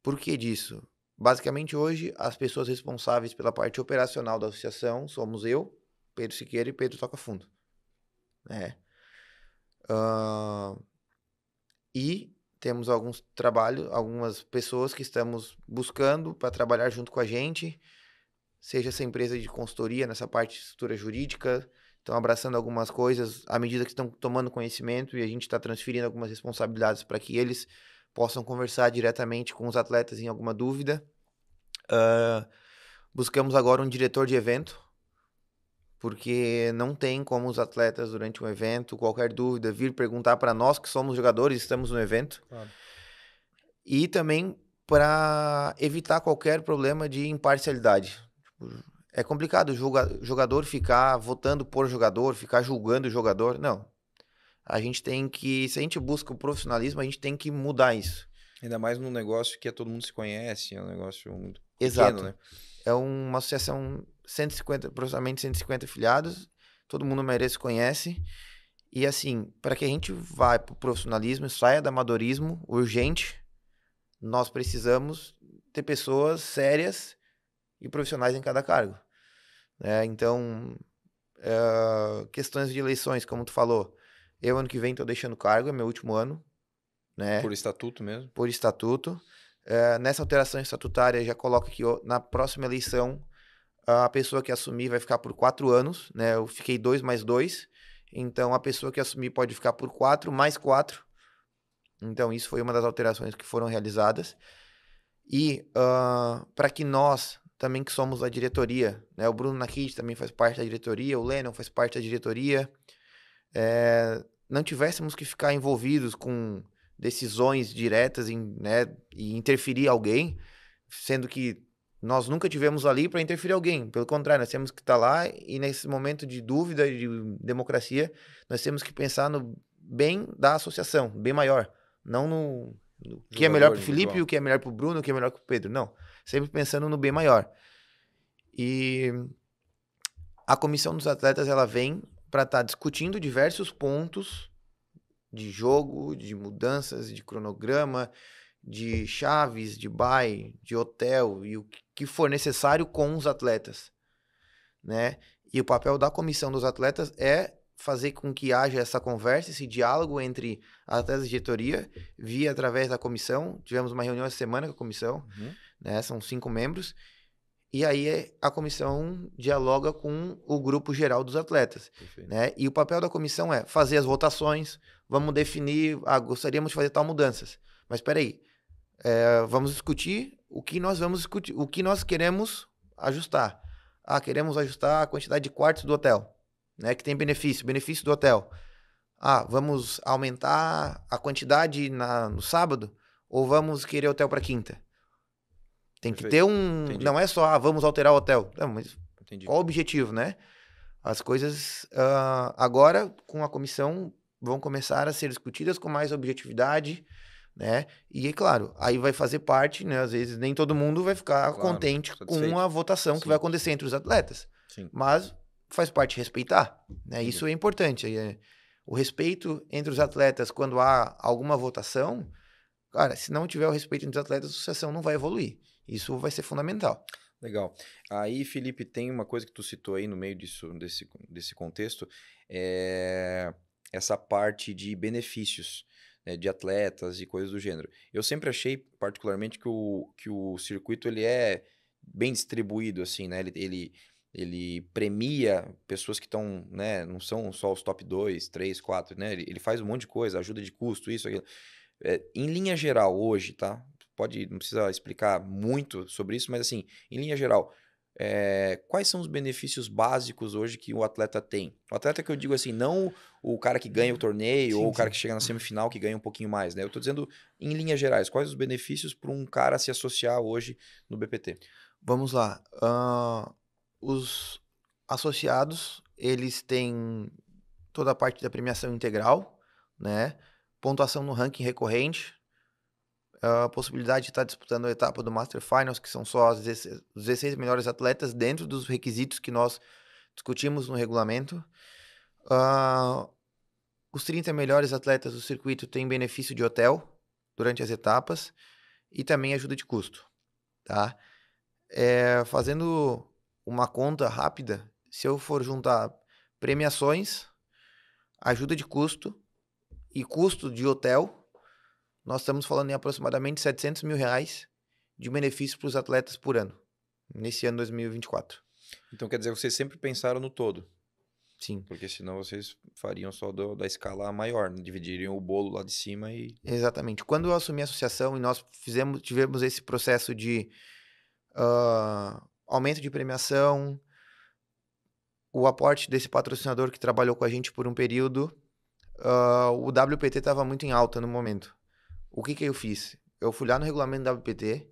Speaker 2: Por que disso? Basicamente, hoje, as pessoas responsáveis pela parte operacional da associação somos eu, Pedro Siqueira e Pedro Toca Fundo, né? E temos algumas pessoas que estamos buscando para trabalhar junto com a gente, seja essa empresa de consultoria nessa parte de estrutura jurídica, estão abraçando algumas coisas à medida que estão tomando conhecimento e a gente está transferindo algumas responsabilidades para que eles possam conversar diretamente com os atletas em alguma dúvida. Buscamos agora um diretor de evento, porque não tem como os atletas durante um evento, qualquer dúvida, vir perguntar para nós que somos jogadores, estamos no evento.
Speaker 1: Claro.
Speaker 2: E também para evitar qualquer problema de imparcialidade. É complicado o jogador ficar votando por jogador, ficar julgando o jogador. Não. A gente tem que, se a gente busca o profissionalismo, a gente tem que mudar isso.
Speaker 1: Ainda mais num negócio que todo mundo se conhece, é um negócio muito pequeno,
Speaker 2: Exato.
Speaker 1: né?
Speaker 2: É uma associação 150, aproximadamente 150 afiliados, todo mundo merece, conhece. E assim, para que a gente vá para o profissionalismo, saia do amadorismo urgente, nós precisamos ter pessoas sérias e profissionais em cada cargo. Então, questões de eleições, como tu falou, eu ano que vem estou deixando o cargo, é meu último ano, né?
Speaker 1: Por estatuto mesmo?
Speaker 2: Por estatuto. Nessa alteração estatutária, já coloca que na próxima eleição, a pessoa que assumir vai ficar por 4 anos, né? Eu fiquei 2 mais 2, então a pessoa que assumir pode ficar por 4 mais 4. Então, isso foi uma das alterações que foram realizadas. E para que nós, também que somos a diretoria, né? O Bruno Nakid também faz parte da diretoria, o Lennon faz parte da diretoria, não tivéssemos que ficar envolvidos com decisões diretas né, e interferir alguém, sendo que nós nunca tivemos ali para interferir alguém. Pelo contrário, nós temos que estar lá e nesse momento de dúvida, de democracia, nós temos que pensar no bem da associação, bem maior. Não no que é melhor para o Felipe, o que é melhor para o Bruno, o que é melhor para o Pedro. Não, sempre pensando no bem maior. E a comissão dos atletas, ela vem para estar discutindo diversos pontos de jogo, de mudanças, de cronograma, de chaves, de buy, de hotel e o que for necessário com os atletas, né? E o papel da comissão dos atletas é fazer com que haja essa conversa, esse diálogo entre atletas e diretoria, via através da comissão. Tivemos uma reunião essa semana com a comissão, né? São 5 membros. E aí a comissão dialoga com o grupo geral dos atletas, né? E o papel da comissão é fazer as votações, vamos definir, gostaríamos de fazer tal mudanças. Mas espera aí, vamos discutir o que nós vamos discutir, o que nós queremos ajustar. Queremos ajustar a quantidade de quartos do hotel, né? Que tem benefício do hotel. Vamos aumentar a quantidade no sábado ou vamos querer hotel para quinta? Tem que ter
Speaker 1: Entendi.
Speaker 2: Não é só, vamos alterar o hotel. Não, mas
Speaker 1: Entendi.
Speaker 2: Qual o objetivo, né? As coisas, agora, com a comissão, vão começar a ser discutidas com mais objetividade, né? E, é claro, aí vai fazer parte, né? Às vezes, nem todo mundo vai ficar contente com a votação que vai acontecer entre os atletas.
Speaker 1: Sim.
Speaker 2: Mas faz parte respeitar, né? Isso é importante. O respeito entre os atletas, quando há alguma votação, cara, se não tiver o respeito entre os atletas, a associação não vai evoluir. Isso vai ser fundamental.
Speaker 1: Legal. Aí, Felipe, tem uma coisa que tu citou aí no meio desse contexto, essa parte de benefícios, né, de atletas e coisas do gênero. Eu sempre achei, particularmente, que o circuito ele é bem distribuído, assim, né? Ele premia pessoas que estão, né, não são só os top 2, 3, 4, né? Ele faz um monte de coisa, ajuda de custo, isso, aquilo. Em linha geral, hoje, tá? Não precisa explicar muito sobre isso, mas assim, em linha geral, quais são os benefícios básicos hoje que o atleta tem? O atleta que eu digo assim, não o cara que ganha o torneio ou o cara que chega na semifinal que ganha um pouquinho mais, né? Eu tô dizendo em linhas gerais, quais os benefícios para um cara se associar hoje no BPT?
Speaker 2: Vamos lá. Os associados, eles têm toda a parte da premiação integral, né? Pontuação no ranking recorrente, a possibilidade de estar disputando a etapa do Master Finals, que são só os 16 melhores atletas dentro dos requisitos que nós discutimos no regulamento. Os 30 melhores atletas do circuito têm benefício de hotel durante as etapas e também ajuda de custo, tá? Fazendo uma conta rápida, se eu for juntar premiações, ajuda de custo e custo de hotel, nós estamos falando em aproximadamente R$700 mil de benefício para os atletas por ano, nesse ano 2024.
Speaker 1: Então quer dizer que vocês sempre pensaram no todo?
Speaker 2: Sim.
Speaker 1: Porque senão vocês fariam só da escala maior, né? Dividiriam o bolo lá de cima e...
Speaker 2: Exatamente. Quando eu assumi a associação e nós tivemos esse processo de aumento de premiação, o aporte desse patrocinador que trabalhou com a gente por um período, o WPT estava muito em alta no momento. O que eu fiz? Eu fui lá no regulamento do WPT,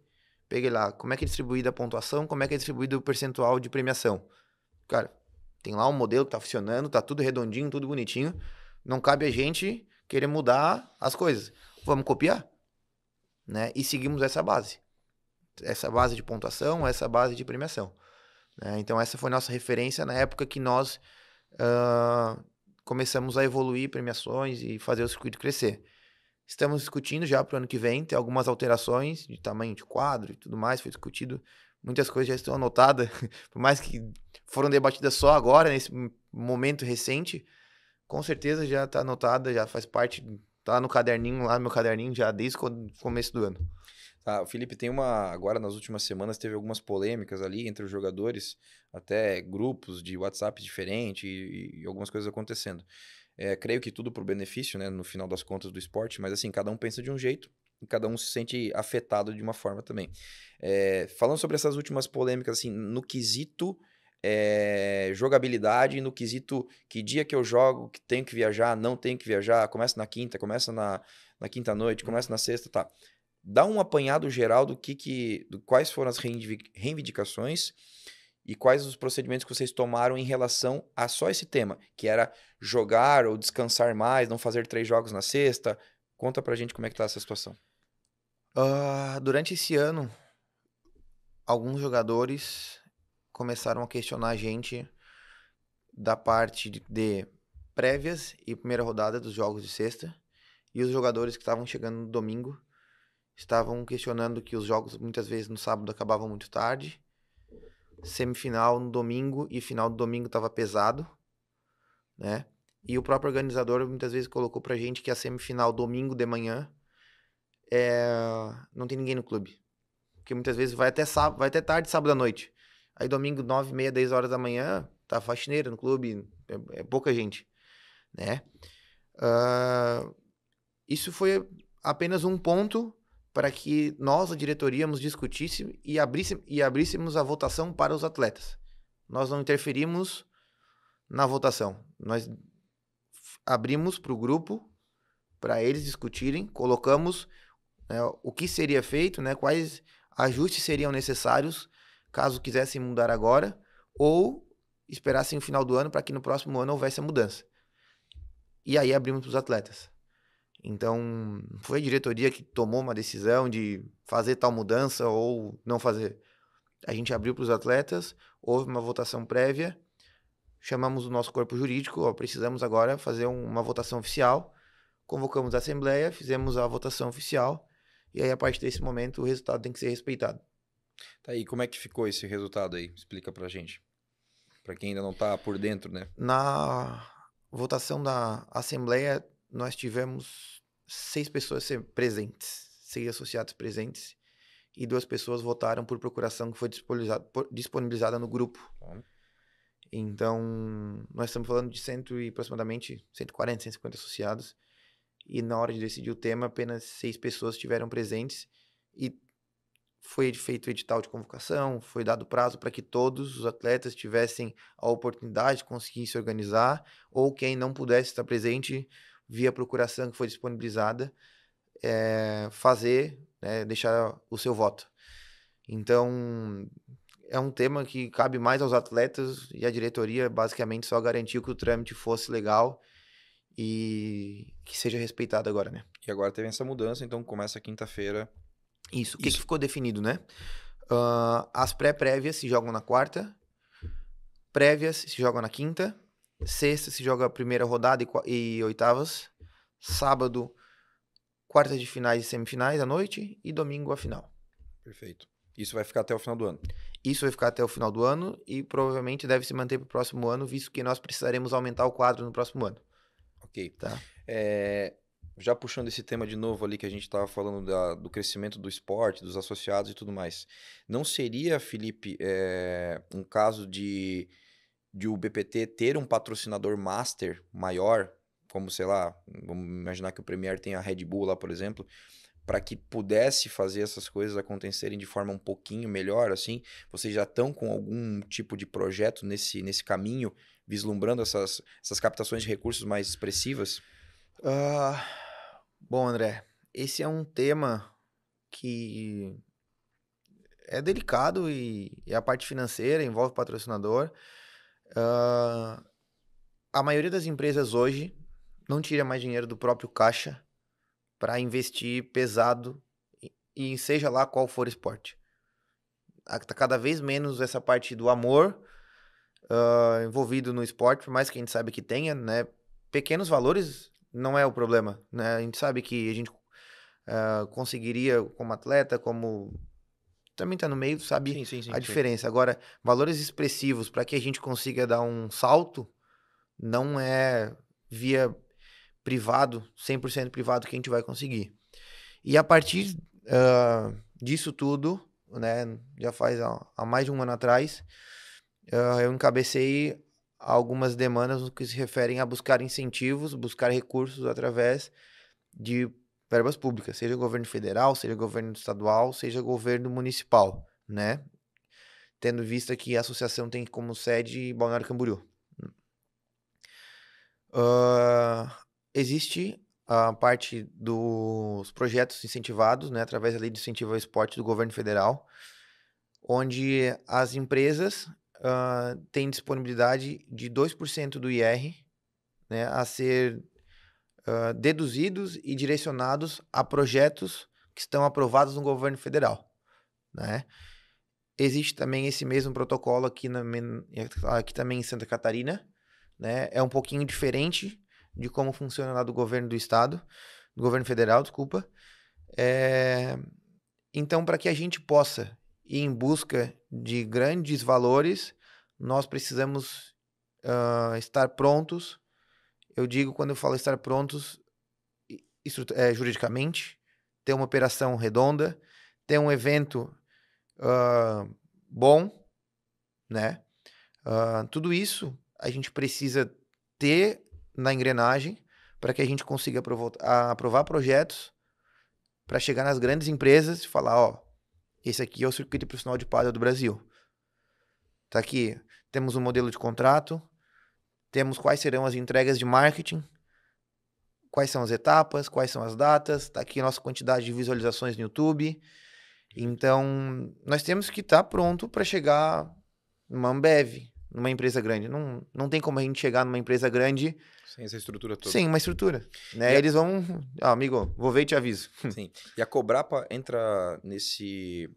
Speaker 2: peguei lá como é que é distribuída a pontuação, como é que é distribuído o percentual de premiação. Cara, tem lá um modelo que tá funcionando, tá tudo redondinho, tudo bonitinho. Não cabe a gente querer mudar as coisas. Vamos copiar, né? E seguimos essa base. Essa base de pontuação, essa base de premiação. Né? Então essa foi nossa referência na época que nós começamos a evoluir premiações e fazer o circuito crescer. Estamos discutindo já para o ano que vem, tem algumas alterações de tamanho de quadro e tudo mais, foi discutido. Muitas coisas já estão anotadas, por mais que foram debatidas só agora, nesse momento recente, com certeza já está anotada, já faz parte, tá no caderninho, lá no meu caderninho, já desde o começo do ano.
Speaker 1: Tá, o Felipe, agora nas últimas semanas teve algumas polêmicas ali entre os jogadores, até grupos de WhatsApp diferentes e algumas coisas acontecendo. Creio que tudo por benefício, né, no final das contas do esporte, mas assim, cada um pensa de um jeito e cada um se sente afetado de uma forma também. Falando sobre essas últimas polêmicas, assim, no quesito jogabilidade, no quesito que dia que eu jogo, que tenho que viajar, não tenho que viajar, começa na quinta, começa na quinta noite, começa na sexta, tá. Dá um apanhado geral do quais foram as reivindicações e quais os procedimentos que vocês tomaram em relação a só esse tema, que era jogar ou descansar mais, não fazer 3 jogos na sexta. Conta pra gente como é que tá essa situação.
Speaker 2: Durante esse ano, alguns jogadores começaram a questionar a gente da parte de prévias e primeira rodada dos jogos de sexta, e os jogadores que estavam chegando no domingo estavam questionando que os jogos muitas vezes no sábado acabavam muito tarde, semifinal no domingo e final do domingo estava pesado, né? E o próprio organizador muitas vezes colocou pra gente que a semifinal domingo de manhã não tem ninguém no clube. Porque muitas vezes vai até sábado, vai até tarde, sábado à noite. Aí domingo, 9h30, 10 horas da manhã, tá faxineira no clube, é pouca gente, né? Isso foi apenas um ponto para que nós, a diretoria, discutíssemos e abríssemos a votação para os atletas. Nós não interferimos na votação. Nós abrimos para o grupo, para eles discutirem, colocamos, né, o que seria feito, né, quais ajustes seriam necessários caso quisessem mudar agora ou esperassem o final do ano para que no próximo ano houvesse a mudança. E aí abrimos para os atletas. Então, foi a diretoria que tomou uma decisão de fazer tal mudança ou não fazer. A gente abriu para os atletas, houve uma votação prévia, chamamos o nosso corpo jurídico, precisamos agora fazer uma votação oficial, convocamos a assembleia, fizemos a votação oficial, e aí a partir desse momento o resultado tem que ser respeitado.
Speaker 1: Tá aí, como é que ficou esse resultado aí? Explica pra gente. Pra quem ainda não tá por dentro, né?
Speaker 2: Na votação da assembleia, nós tivemos 6 pessoas presentes, 6 associados presentes, e 2 pessoas votaram por procuração que foi disponibilizada no grupo. Então, nós estamos falando de aproximadamente 140, 150 associados, e na hora de decidir o tema, apenas 6 pessoas estiveram presentes, e foi feito o edital de convocação, foi dado prazo para que todos os atletas tivessem a oportunidade de conseguir se organizar, ou quem não pudesse estar presente, via procuração que foi disponibilizada, fazer, né, deixar o seu voto. Então, é um tema que cabe mais aos atletas, e a diretoria basicamente só garantiu que o trâmite fosse legal e que seja respeitado agora, né?
Speaker 1: E agora teve essa mudança, então começa quinta-feira.
Speaker 2: Isso. O que ficou definido, né? As prévias se jogam na quarta, prévias se jogam na quinta, sexta se joga a primeira rodada e oitavas, sábado, quartas de finais e semifinais à noite e domingo a final.
Speaker 1: Perfeito. Isso vai ficar até o final do ano?
Speaker 2: Isso vai ficar até o final do ano e provavelmente deve se manter para o próximo ano, visto que nós precisaremos aumentar o quadro no próximo ano.
Speaker 1: Ok.
Speaker 2: Tá?
Speaker 1: Já puxando esse tema de novo ali que a gente estava falando do crescimento do esporte, dos associados e tudo mais. Não seria, Felipe, um caso de de o BPT ter um patrocinador master maior, como, sei lá, vamos imaginar que o Premier tem a Red Bull lá, por exemplo, para que pudesse fazer essas coisas acontecerem de forma um pouquinho melhor, assim? Vocês já estão com algum tipo de projeto nesse caminho, vislumbrando essas captações de recursos mais expressivas?
Speaker 2: Ah, bom, André, esse é um tema que é delicado e a parte financeira envolve patrocinador. Ah, a maioria das empresas hoje não tira mais dinheiro do próprio caixa para investir pesado e seja lá qual for o esporte. Tá cada vez menos essa parte do amor envolvido no esporte, por mais que a gente saiba que tenha, né? Pequenos valores não é o problema, né? A gente sabe que a gente conseguiria como atleta, como também tá no meio, sabe
Speaker 1: Sim, sim, sim,
Speaker 2: a
Speaker 1: sim.
Speaker 2: diferença. Agora, valores expressivos para que a gente consiga dar um salto, não é via privado, 100% privado que a gente vai conseguir. E a partir disso tudo, né, já faz há mais de um ano atrás, eu encabecei algumas demandas no que se referem a buscar incentivos, buscar recursos através de verbas públicas, seja governo federal, seja governo estadual, seja governo municipal, né? Tendo vista que a associação tem como sede Balneário Camboriú. Existe a parte dos projetos incentivados, né, através da Lei de Incentivo ao Esporte do governo federal, onde as empresas têm disponibilidade de 2% do IR, né, a ser deduzidos e direcionados a projetos que estão aprovados no governo federal, né? Existe também esse mesmo protocolo aqui também em Santa Catarina, né? É um pouquinho diferente de como funciona lá do governo do estado, do governo federal, desculpa. Então, para que a gente possa ir em busca de grandes valores, nós precisamos estar prontos. Eu digo, quando eu falo estar prontos, juridicamente, ter uma operação redonda, ter um evento bom, né? Tudo isso a gente precisa ter na engrenagem para que a gente consiga aprovar projetos para chegar nas grandes empresas e falar, ó, esse aqui é o circuito profissional de pádel do Brasil. Tá aqui, temos um modelo de contrato, temos quais serão as entregas de marketing, quais são as etapas, quais são as datas, tá aqui a nossa quantidade de visualizações no YouTube. Então, nós temos que estar pronto para chegar numa Ambev, numa empresa grande. Não tem como a gente chegar numa empresa grande
Speaker 1: Sem essa estrutura toda.
Speaker 2: sem uma estrutura, né?
Speaker 1: E a,
Speaker 2: Eles vão, amigo, vou ver e te aviso.
Speaker 1: sim. E a Cobrapa entra nesse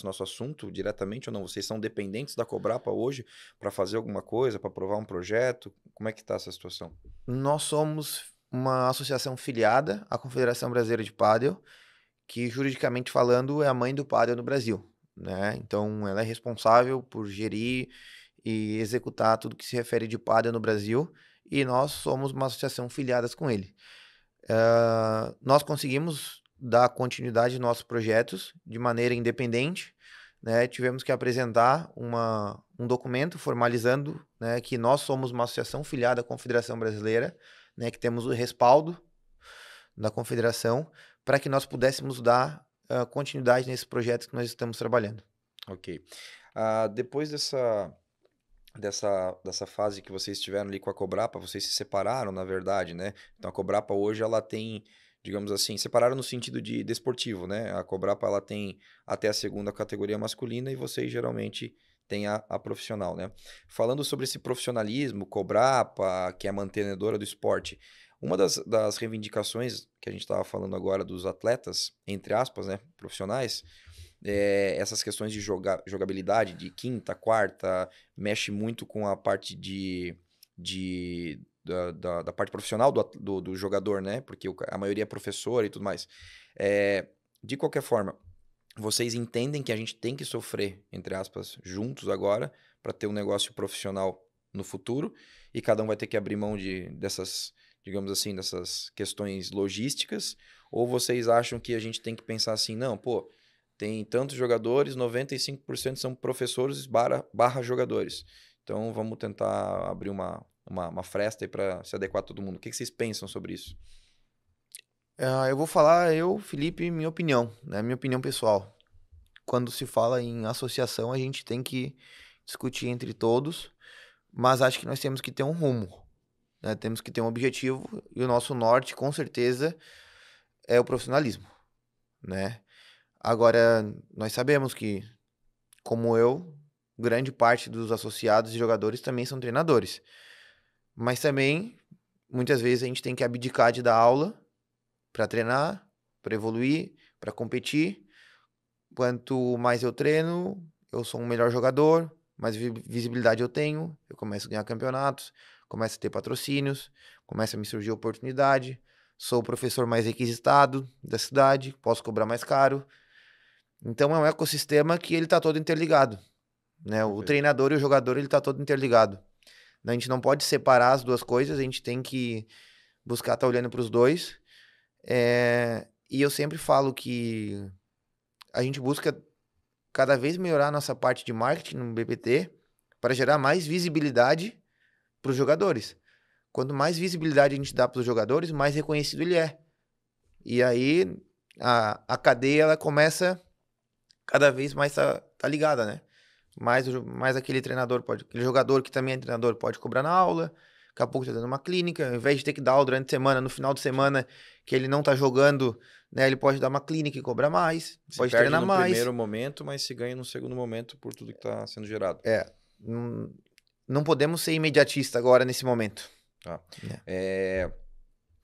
Speaker 1: nosso assunto diretamente ou não? Vocês são dependentes da Cobrapa hoje para fazer alguma coisa, para aprovar um projeto? Como é que está essa situação?
Speaker 2: Nós somos uma associação filiada à Confederação Brasileira de Pádel, que juridicamente falando é a mãe do pádel no Brasil, né? Então ela é responsável por gerir e executar tudo que se refere de pádel no Brasil, e nós somos uma associação filiadas com ele. Nós conseguimos dar continuidade aos nossos projetos de maneira independente, né? Tivemos que apresentar um documento formalizando, né, que nós somos uma associação filiada à Confederação Brasileira, né, que temos o respaldo da Confederação para que nós pudéssemos dar continuidade nesses projetos que nós estamos trabalhando.
Speaker 1: Ok. Depois dessa fase que vocês tiveram ali com a Cobrapa, vocês se separaram, na verdade, né? Então a Cobrapa hoje ela tem, digamos assim, separaram no sentido de desportivo, né? A Cobrapa ela tem até a segunda categoria masculina e vocês geralmente têm a profissional, né? Falando sobre esse profissionalismo, Cobrapa, que é a mantenedora do esporte, uma das reivindicações que a gente estava falando agora dos atletas, entre aspas, né, profissionais, essas questões de jogabilidade, de quinta, quarta, mexe muito com a parte da parte profissional do jogador, né? Porque a maioria é professor e tudo mais. De qualquer forma, vocês entendem que a gente tem que sofrer, entre aspas, juntos agora, para ter um negócio profissional no futuro, e cada um vai ter que abrir mão dessas, digamos assim, dessas questões logísticas, ou vocês acham que a gente tem que pensar assim, não, pô, tem tantos jogadores, 95% são professores barra jogadores. Então vamos tentar abrir uma fresta aí para se adequar a todo mundo. O que vocês pensam sobre isso?
Speaker 2: Eu vou falar, Felipe, minha opinião, né? Minha opinião pessoal. Quando se fala em associação, a gente tem que discutir entre todos, mas acho que nós temos que ter um rumo, né? Temos que ter um objetivo e o nosso norte, com certeza, é o profissionalismo, né? Agora, nós sabemos que, como eu, grande parte dos associados e jogadores também são treinadores. Mas também, muitas vezes, a gente tem que abdicar de dar aula para treinar, para evoluir, para competir. Quanto mais eu treino, eu sou um melhor jogador, mais visibilidade eu tenho, eu começo a ganhar campeonatos, começo a ter patrocínios, começa a me surgir oportunidade, sou o professor mais requisitado da cidade, posso cobrar mais caro. Então é um ecossistema que ele está todo interligado, né? O treinador e o jogador, ele está todo interligado. A gente não pode separar as duas coisas, a gente tem que buscar estar olhando para os dois. E eu sempre falo que a gente busca cada vez melhorar a nossa parte de marketing no BPT para gerar mais visibilidade para os jogadores. Quanto mais visibilidade a gente dá para os jogadores, mais reconhecido ele é. E aí a cadeia ela começa cada vez mais tá ligada, né? Mais aquele treinador aquele jogador que também é treinador pode cobrar na aula, daqui a pouco tá dando uma clínica, ao invés de ter que dar aula durante a semana, no final de semana que ele não tá jogando, né, ele pode dar uma clínica e cobrar mais,
Speaker 1: Se
Speaker 2: pode
Speaker 1: perde
Speaker 2: treinar
Speaker 1: no
Speaker 2: mais.
Speaker 1: primeiro momento, mas se ganha no segundo momento por tudo que está sendo gerado.
Speaker 2: Não podemos ser imediatista agora nesse momento.
Speaker 1: Tá.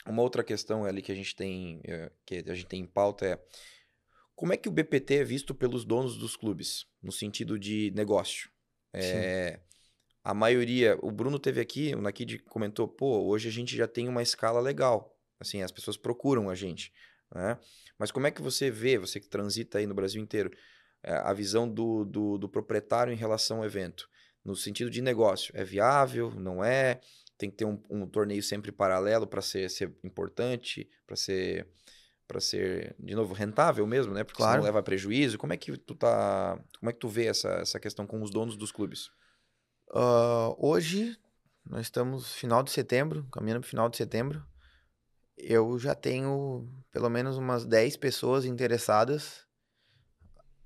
Speaker 1: Uma outra questão ali que a gente tem em pauta é como é que o BPT é visto pelos donos dos clubes, no sentido de negócio? A maioria, o Bruno teve aqui, o Nakid comentou, pô, hoje a gente já tem uma escala legal, assim, as pessoas procuram a gente, né? Mas como é que você vê, você que transita aí no Brasil inteiro, a visão do proprietário em relação ao evento? No sentido de negócio, é viável, não é? Tem que ter um torneio sempre paralelo para ser importante, para ser, de novo, rentável mesmo, né? Porque
Speaker 2: Claro.
Speaker 1: senão leva a prejuízo. Como é que tu vê essa questão com os donos dos clubes?
Speaker 2: Hoje, nós estamos final de setembro, caminhando para o final de setembro. Eu já tenho pelo menos umas 10 pessoas interessadas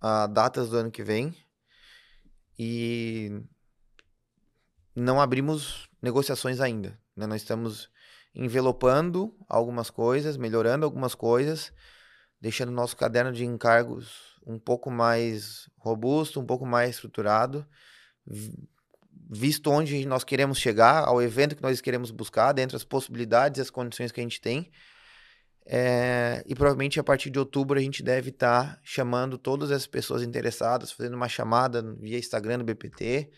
Speaker 2: a datas do ano que vem. E não abrimos negociações ainda, né? Nós estamos envelopando algumas coisas, melhorando algumas coisas, deixando o nosso caderno de encargos um pouco mais robusto, um pouco mais estruturado, visto onde nós queremos chegar, ao evento que nós queremos buscar, dentro das possibilidades e as condições que a gente tem. E provavelmente a partir de outubro a gente deve estar chamando todas as pessoas interessadas, fazendo uma chamada via Instagram do BPT,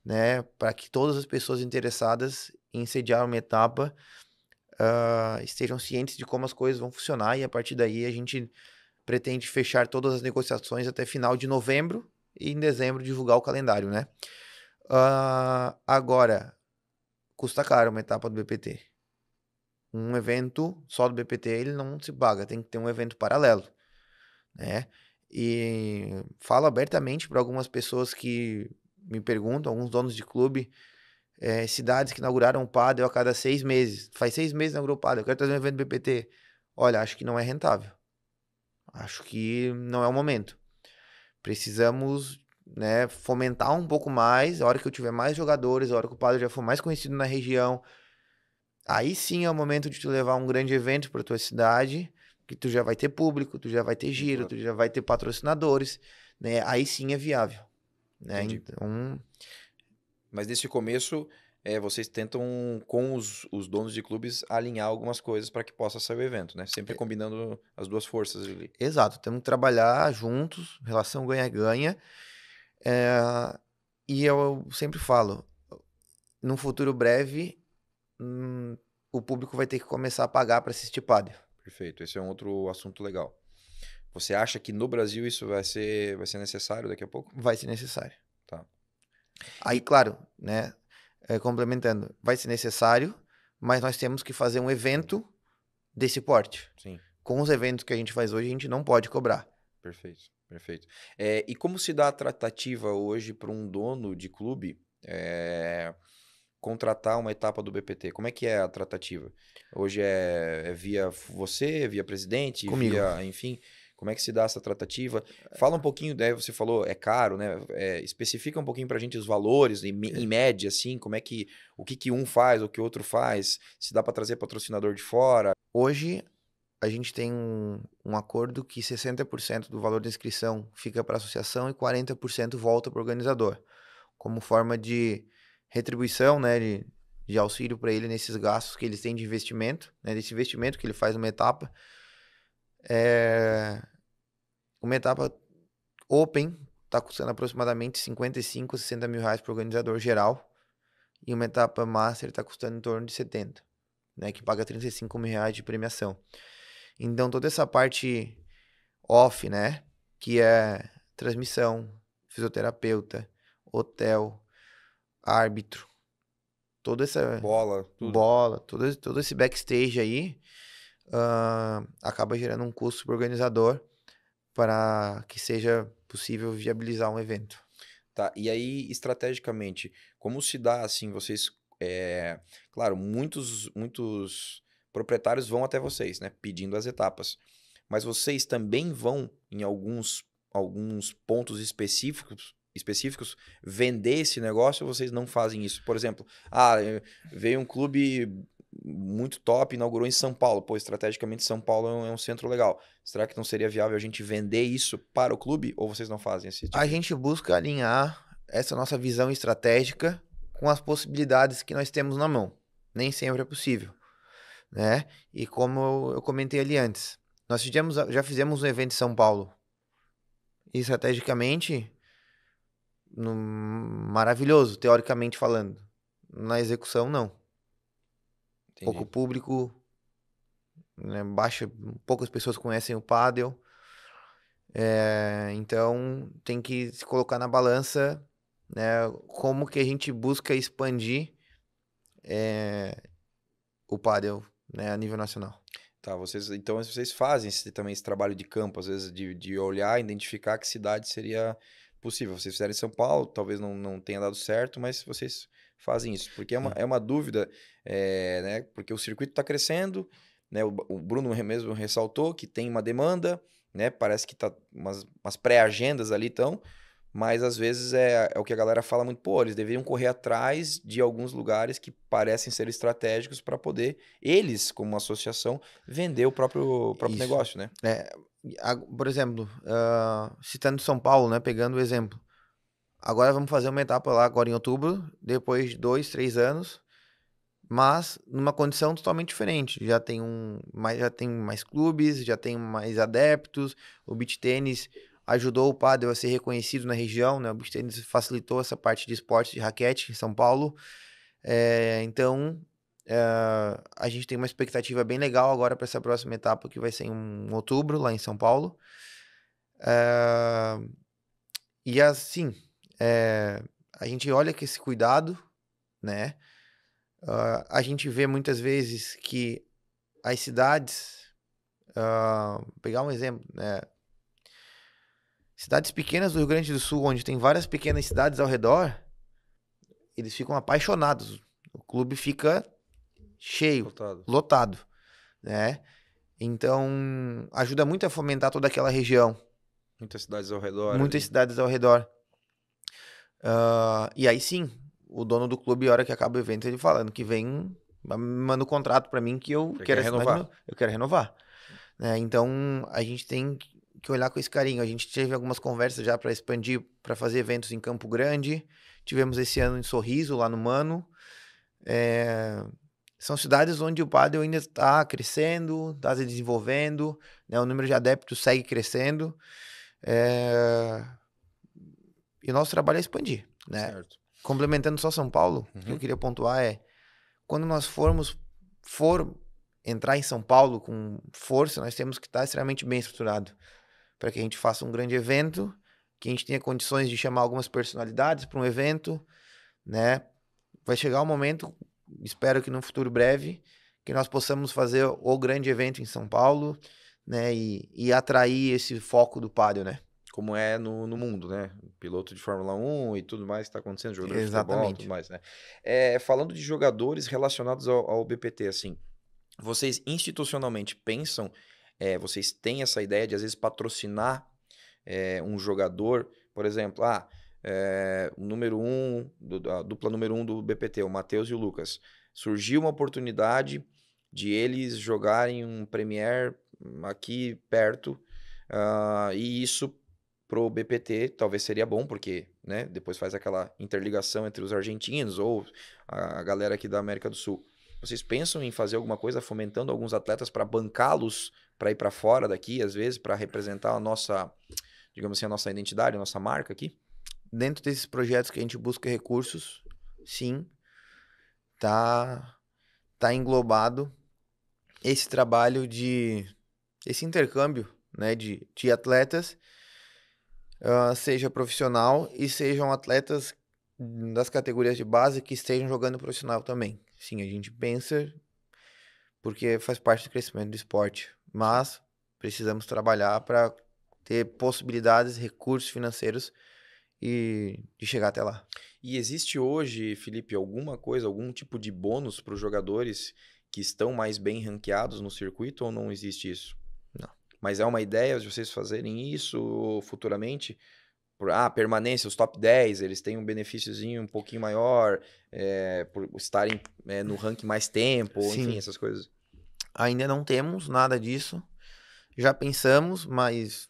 Speaker 2: né, para que todas as pessoas interessadas em sediar uma etapa estejam cientes de como as coisas vão funcionar, e a partir daí a gente pretende fechar todas as negociações até final de novembro e em dezembro divulgar o calendário, né? Agora, custa caro uma etapa do BPT. Um evento só do BPT ele não se paga, tem que ter um evento paralelo, né? E falo abertamente para algumas pessoas que me perguntam, alguns donos de clube, cidades que inauguraram o pádel a cada 6 meses. Faz 6 meses que inaugurou o pádel, eu quero trazer um evento do BPT. Olha, acho que não é rentável. Acho que não é o momento. Precisamos, né, fomentar um pouco mais, a hora que eu tiver mais jogadores, a hora que o pádel já for mais conhecido na região. Aí sim é o momento de tu levar um grande evento para tua cidade, que tu já vai ter público, tu já vai ter giro, tu já vai ter patrocinadores, né? Aí sim é viável, né?
Speaker 1: Entendi.
Speaker 2: Então...
Speaker 1: Mas nesse começo, vocês tentam, com os donos de clubes, alinhar algumas coisas para que possa sair o evento, né? Sempre combinando as duas forças ali.
Speaker 2: Exato, temos que trabalhar juntos, relação ganha-ganha. E eu sempre falo, num futuro breve, o público vai ter que começar a pagar para assistir pádel.
Speaker 1: Perfeito, esse é um outro assunto legal. Você acha que no Brasil isso vai ser necessário daqui a pouco?
Speaker 2: Vai ser necessário.
Speaker 1: Tá.
Speaker 2: Aí, claro, né, complementando, vai ser necessário, mas nós temos que fazer um evento desse porte.
Speaker 1: Sim.
Speaker 2: Com os eventos que a gente faz hoje, a gente não pode cobrar.
Speaker 1: Perfeito. Perfeito. E como se dá a tratativa hoje para um dono de clube contratar uma etapa do BPT? Como é que é a tratativa? Hoje é via você, via presidente,
Speaker 2: Comigo.
Speaker 1: via, enfim, como é que se dá essa tratativa? Fala um pouquinho, daí você falou, é caro, né? Especifica um pouquinho pra gente os valores, em média, assim, como é que, o que que um faz, o que o outro faz, se dá para trazer patrocinador de fora.
Speaker 2: Hoje, a gente tem um acordo que 60% do valor da inscrição fica para a associação e 40% volta para o organizador, como forma de retribuição, né, de auxílio para ele nesses gastos que eles têm de investimento, né, desse investimento que ele faz numa etapa. Uma etapa Open está custando aproximadamente 55 a 60 mil reais para o organizador geral, e uma etapa Master está custando em torno de 70, né, que paga 35 mil reais de premiação. Então, toda essa parte off, né, que é transmissão, fisioterapeuta, hotel, árbitro, toda essa
Speaker 1: Bola, tudo.
Speaker 2: bola, todo esse backstage aí, acaba gerando um custo para o organizador para que seja possível viabilizar um evento.
Speaker 1: Tá, e aí, estrategicamente, como se dá, assim, vocês... claro, muitos proprietários vão até vocês, né, pedindo as etapas. Mas vocês também vão, em alguns pontos específicos, vender esse negócio ou vocês não fazem isso? Por exemplo, veio um clube muito top, inaugurou em São Paulo. Pô, estrategicamente São Paulo é um centro legal. Será que não seria viável a gente vender isso para o clube ou vocês não fazem esse tipo
Speaker 2: A
Speaker 1: de...
Speaker 2: gente busca alinhar essa nossa visão estratégica com as possibilidades que nós temos na mão. Nem sempre é possível, né? E como eu comentei ali antes, nós já fizemos um evento em São Paulo. E estrategicamente, maravilhoso, teoricamente falando. Na execução, não. Pouco
Speaker 1: Entendi.
Speaker 2: público, né, poucas pessoas conhecem o pádel. Então, tem que se colocar na balança, né, como que a gente busca expandir o pádel, né, a nível nacional.
Speaker 1: Tá, então vocês fazem também esse trabalho de campo, às vezes, de olhar, identificar que cidade seria possível. Vocês fizeram em São Paulo, talvez não tenha dado certo, mas vocês fazem isso. Porque
Speaker 2: Sim.
Speaker 1: é uma dúvida, né? Porque o circuito está crescendo, né? O Bruno mesmo ressaltou que tem uma demanda, né? Parece que tá umas pré-agendas ali estão, mas às vezes é o que a galera fala muito, pô, eles deveriam correr atrás de alguns lugares que parecem ser estratégicos para poder, eles, como uma associação, vender o próprio
Speaker 2: Isso.
Speaker 1: negócio, né?
Speaker 2: Por exemplo, citando São Paulo, né, pegando o exemplo. Agora vamos fazer uma etapa lá agora em outubro, depois de 2, 3 anos, mas numa condição totalmente diferente. Já tem mais clubes, já tem mais adeptos, o beach tênis ajudou o pádel a ser reconhecido na região, né? O beach tênis facilitou essa parte de esporte de raquete em São Paulo. Então, a gente tem uma expectativa bem legal agora para essa próxima etapa, que vai ser em outubro, lá em São Paulo. E assim, a gente olha com esse cuidado, né? A gente vê muitas vezes que as cidades, pegar um exemplo, né? Cidades pequenas do Rio Grande do Sul, onde tem várias pequenas cidades ao redor, eles ficam apaixonados. O clube fica cheio, lotado, né? Então, ajuda muito a fomentar toda aquela região.
Speaker 1: Muitas cidades ao redor.
Speaker 2: Muitas cidades ao redor. E aí sim, o dono do clube, a hora que acaba o evento, ele falando que vem, manda um contrato para mim que eu quero
Speaker 1: renovar.
Speaker 2: Eu quero renovar. Né? Então, a gente tem que olhar com esse carinho. A gente teve algumas conversas já para expandir, para fazer eventos em Campo Grande. Tivemos esse ano em Sorriso, lá no Mano. São cidades onde o pádel ainda está crescendo, está se desenvolvendo, né? O número de adeptos segue crescendo. E o nosso trabalho é expandir, né?
Speaker 1: Certo.
Speaker 2: Complementando só São Paulo, o que eu queria pontuar é, quando nós for entrar em São Paulo com força, nós temos que estar extremamente bem estruturado para que a gente faça um grande evento, que a gente tenha condições de chamar algumas personalidades para um evento, né? Vai chegar um momento, espero que no futuro breve, que nós possamos fazer o grande evento em São Paulo, né? E atrair esse foco do pádel, né?
Speaker 1: como é no mundo, né? Piloto de Fórmula 1 e tudo mais que está acontecendo, jogador de futebol, tudo
Speaker 2: Exatamente.
Speaker 1: mais, né? Falando de jogadores relacionados ao BPT, assim, vocês institucionalmente pensam, vocês têm essa ideia de às vezes patrocinar um jogador, por exemplo, o número um, a dupla número um do BPT, o Matheus e o Lucas, surgiu uma oportunidade de eles jogarem um Premier aqui perto, e isso pro BPT talvez seria bom, porque, né, depois faz aquela interligação entre os argentinos ou a galera aqui da América do Sul. Vocês pensam em fazer alguma coisa fomentando alguns atletas para bancá-los para ir para fora daqui, às vezes, para representar a nossa, digamos assim, a nossa identidade, a nossa marca aqui?
Speaker 2: Dentro desses projetos que a gente busca recursos, sim, tá, tá englobado esse trabalho esse intercâmbio, né, de atletas, seja profissional e sejam atletas das categorias de base que estejam jogando profissional também. Sim, a gente pensa porque faz parte do crescimento do esporte,
Speaker 1: Sim.
Speaker 2: mas precisamos trabalhar para ter possibilidades, recursos financeiros e de chegar até lá.
Speaker 1: E existe hoje, Felipe, alguma coisa, algum tipo de bônus para os jogadores que estão mais bem ranqueados no circuito ou não existe isso?
Speaker 2: Não.
Speaker 1: Mas é uma ideia de vocês fazerem isso futuramente? Permanência, os top 10, eles têm um benefíciozinho um pouquinho maior, por estarem no ranking mais tempo, enfim,
Speaker 2: Sim,
Speaker 1: essas coisas.
Speaker 2: ainda não temos nada disso. Já pensamos, mas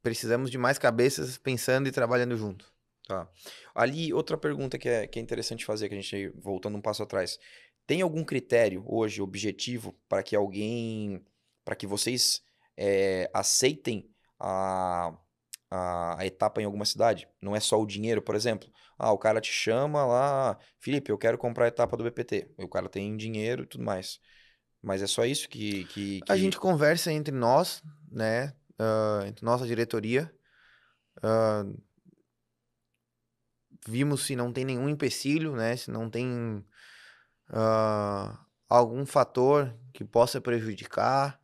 Speaker 2: precisamos de mais cabeças pensando e trabalhando junto.
Speaker 1: Tá. Ali, outra pergunta que é interessante fazer, que a gente, voltando um passo atrás. Tem algum critério hoje, objetivo, para que vocês aceitem a, a etapa em alguma cidade? Não é só o dinheiro, por exemplo. O cara te chama lá, Felipe, eu quero comprar a etapa do BPT. O cara tem dinheiro e tudo mais. Mas é só isso
Speaker 2: A gente conversa entre nós, né? Entre nossa diretoria. Vimos se não tem nenhum empecilho, né? Se não tem algum fator que possa prejudicar.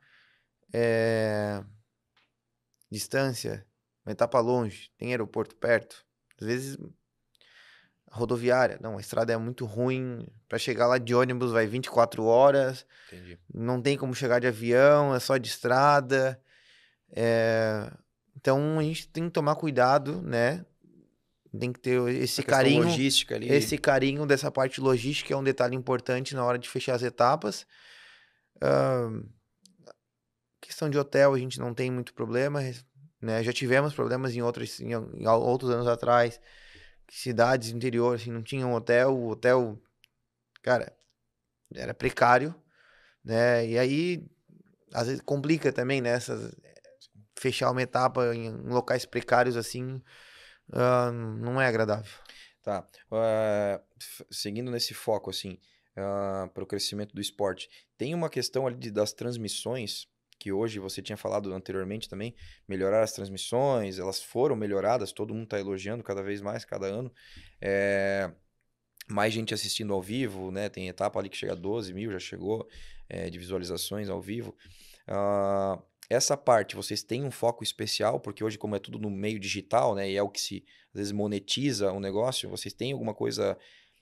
Speaker 2: Distância, uma etapa longe, tem aeroporto perto. Às vezes, rodoviária, não, a estrada é muito ruim. Para chegar lá de ônibus vai 24 horas.
Speaker 1: Entendi.
Speaker 2: Não tem como chegar de avião, é só de estrada. Então a gente tem que tomar cuidado, né? Tem que ter
Speaker 1: A questão logística ali.
Speaker 2: esse carinho dessa parte logística é um detalhe importante na hora de fechar as etapas. Questão de hotel, a gente não tem muito problema, né? Já tivemos problemas em outros anos atrás, cidades interior assim não tinham hotel, o hotel, cara, era precário, né? E aí às vezes complica também, né? Fechar uma etapa em locais precários assim, não é agradável.
Speaker 1: Tá. Seguindo nesse foco, assim, para o crescimento do esporte, tem uma questão ali das transmissões, que hoje você tinha falado anteriormente também, melhorar as transmissões, elas foram melhoradas, todo mundo está elogiando cada vez mais, cada ano. É, mais gente assistindo ao vivo, né? Tem etapa ali que chega a 12 mil, já chegou, de visualizações ao vivo. Ah, essa parte, vocês têm um foco especial, porque hoje, como é tudo no meio digital, né? E é o que se, às vezes, monetiza o negócio, vocês têm alguma coisa.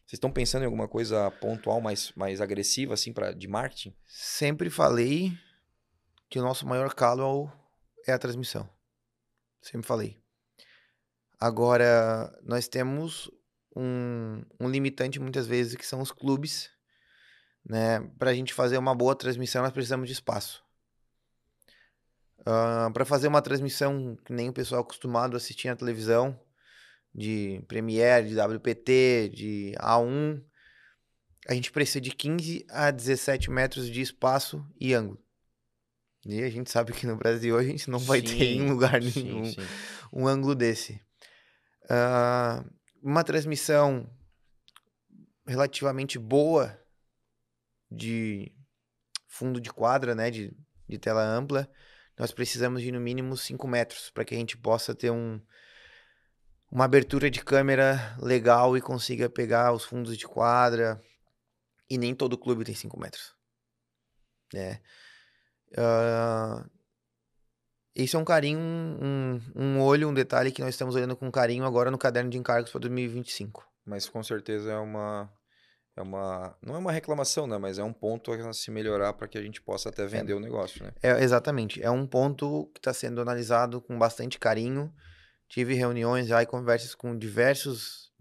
Speaker 1: Vocês estão pensando em alguma coisa pontual, mais agressiva, assim, de marketing?
Speaker 2: Sempre falei que o nosso maior calo é a transmissão. Sempre falei. Agora, nós temos um limitante muitas vezes que são os clubes, né? Para a gente fazer uma boa transmissão, nós precisamos de espaço. Para fazer uma transmissão que nem o pessoal acostumado a assistir na televisão, de Premiere, de WPT, de A1, a gente precisa de 15 a 17 metros de espaço e ângulo. E a gente sabe que no Brasil a gente não vai ter em
Speaker 1: Sim,
Speaker 2: lugar
Speaker 1: sim,
Speaker 2: nenhum
Speaker 1: sim.
Speaker 2: um ângulo desse. Uma transmissão relativamente boa de fundo de quadra, né, de tela ampla, nós precisamos de no mínimo 5 metros para que a gente possa ter uma abertura de câmera legal e consiga pegar os fundos de quadra. E nem todo clube tem 5 metros, né? Isso é um carinho, um olho, um detalhe que nós estamos olhando com carinho agora no caderno de encargos para 2025.
Speaker 1: Mas com certeza não é uma reclamação, né? Mas é um ponto a se melhorar para que a gente possa até
Speaker 2: É,
Speaker 1: vender o negócio, né?
Speaker 2: exatamente. É um ponto que está sendo analisado com bastante carinho. Tive reuniões já e conversas com diversas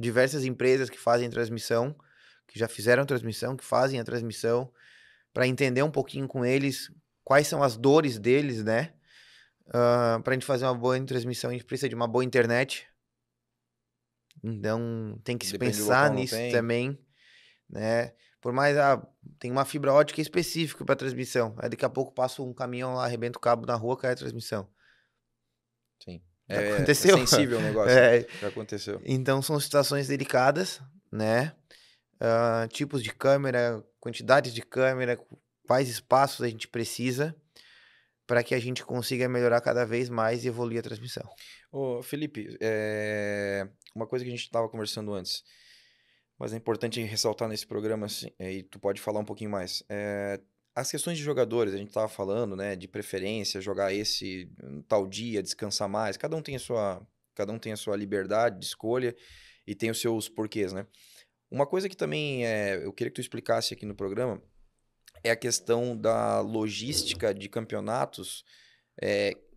Speaker 2: empresas que fazem transmissão, que já fizeram transmissão, que fazem a transmissão, para entender um pouquinho com eles quais são as dores deles, né? Para a gente fazer uma boa transmissão, a gente precisa de uma boa internet. Então, tem que se
Speaker 1: Depende do
Speaker 2: pensar
Speaker 1: local, não
Speaker 2: nisso
Speaker 1: tem.
Speaker 2: também, né? Por mais, tem uma fibra ótica específica para transmissão. Aí daqui a pouco passa um caminhão lá, arrebenta o cabo na rua, cai a transmissão.
Speaker 1: Sim.
Speaker 2: Já
Speaker 1: É
Speaker 2: aconteceu.
Speaker 1: sensível o negócio, né?
Speaker 2: É,
Speaker 1: Já aconteceu.
Speaker 2: então, são situações delicadas, né? Tipos de câmera, quantidades de câmera, quais espaços a gente precisa para que a gente consiga melhorar cada vez mais e evoluir a transmissão.
Speaker 1: Ô, Felipe, uma coisa que a gente estava conversando antes, mas é importante ressaltar nesse programa, assim, e tu pode falar um pouquinho mais. As questões de jogadores, a gente estava falando, né, de preferência, jogar esse tal dia, descansar mais. Cada um tem a sua liberdade de escolha e tem os seus porquês, né? Uma coisa que também eu queria que tu explicasse aqui no programa é a questão da logística de campeonatos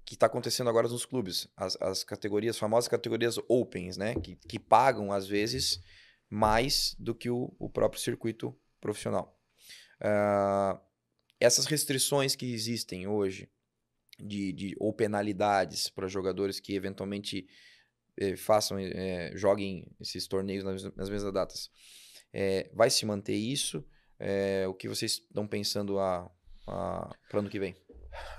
Speaker 1: que está acontecendo agora nos clubes. As categorias, famosas categorias Opens, né? Que pagam, às vezes, mais do que o próprio circuito profissional. Essas restrições que existem hoje, ou penalidades para jogadores que eventualmente joguem esses torneios nas mesmas datas, vai se manter isso? O que vocês estão pensando para ano que vem?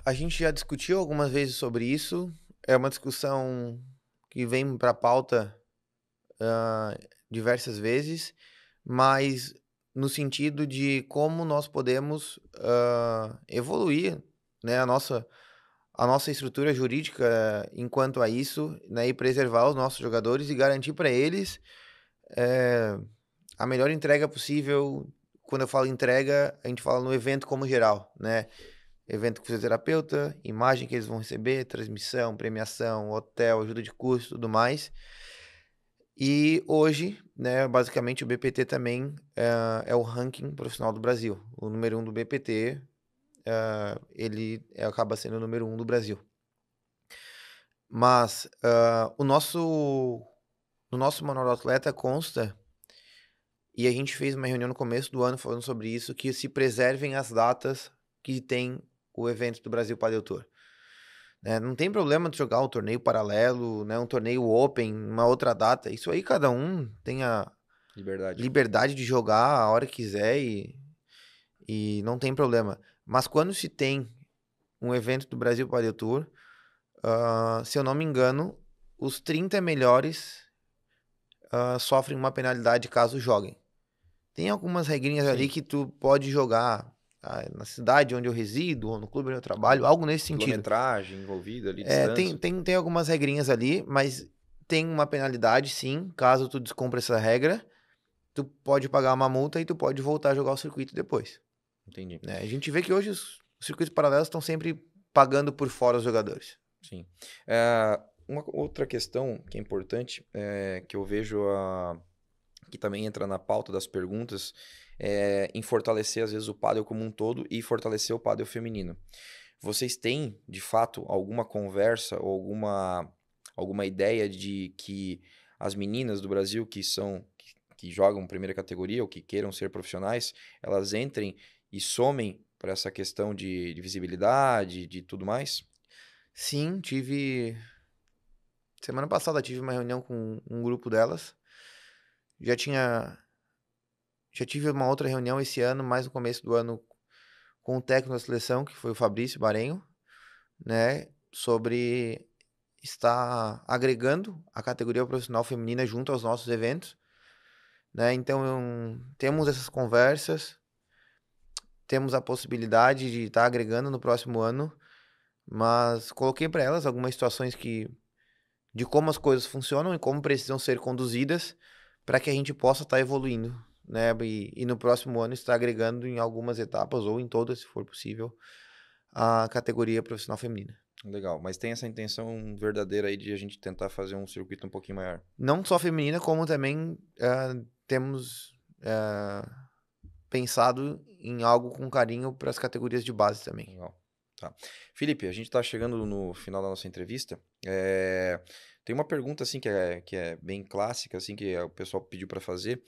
Speaker 2: A gente já discutiu algumas vezes sobre isso. É uma discussão que vem para a pauta diversas vezes, mas no sentido de como nós podemos evoluir, né, a nossa estrutura jurídica enquanto a isso, né, e preservar os nossos jogadores e garantir para eles a melhor entrega possível. Quando eu falo entrega, a gente fala no evento como geral, né? Evento com fisioterapeuta, imagem que eles vão receber, transmissão, premiação, hotel, ajuda de custo, tudo mais. E hoje, né, basicamente o BPT também é o ranking profissional do Brasil. O número 1 do BPT, ele acaba sendo o número 1 do Brasil. Mas no nosso manual do atleta consta, e a gente fez uma reunião no começo do ano falando sobre isso, que se preservem as datas que tem o evento do Brasil Padel Tour. Né? Não tem problema de jogar um torneio paralelo, né? Um torneio open, uma outra data. Isso aí cada um tem a liberdade de jogar a hora que quiser e não tem problema. Mas quando se tem um evento do Brasil Padel Tour, se eu não me engano, os 30 melhores sofrem uma penalidade caso joguem. Tem algumas regrinhas
Speaker 1: Sim.
Speaker 2: ali que tu pode jogar na cidade onde eu resido, ou no clube onde eu trabalho, algo nesse sentido.
Speaker 1: Quilometragem envolvida ali, distância.
Speaker 2: Tem algumas regrinhas ali, mas tem uma penalidade, sim, caso tu descumpra essa regra, tu pode pagar uma multa e tu pode voltar a jogar o circuito depois.
Speaker 1: Entendi.
Speaker 2: Né? A gente vê que hoje os circuitos paralelos estão sempre pagando por fora os jogadores.
Speaker 1: Sim. Uma outra questão que é importante, que eu vejo que também entra na pauta das perguntas, em fortalecer, às vezes, o pádel como um todo e fortalecer o pádel feminino. Vocês têm, de fato, alguma conversa ou alguma ideia de que as meninas do Brasil que jogam primeira categoria ou que queiram ser profissionais, elas entrem e somem para essa questão de visibilidade, de tudo mais?
Speaker 2: Sim, semana passada tive uma reunião com um grupo delas. Já tive uma outra reunião esse ano, mais no começo do ano, com o técnico da seleção, que foi o Fabrício Barenho, né, sobre estar agregando a categoria profissional feminina junto aos nossos eventos, né? Então, temos essas conversas, temos a possibilidade de estar agregando no próximo ano, mas coloquei para elas algumas situações de como as coisas funcionam e como precisam ser conduzidas para que a gente possa estar evoluindo, né? E no próximo ano estar agregando em algumas etapas ou em todas, se for possível, a categoria profissional feminina.
Speaker 1: Legal, mas tem essa intenção verdadeira aí de a gente tentar fazer um circuito um pouquinho maior.
Speaker 2: Não só feminina, como também temos pensado em algo com carinho para as categorias de base também.
Speaker 1: Legal. Tá. Felipe, a gente está chegando no final da nossa entrevista. Tem uma pergunta assim que é bem clássica, assim, que o pessoal pediu para fazer.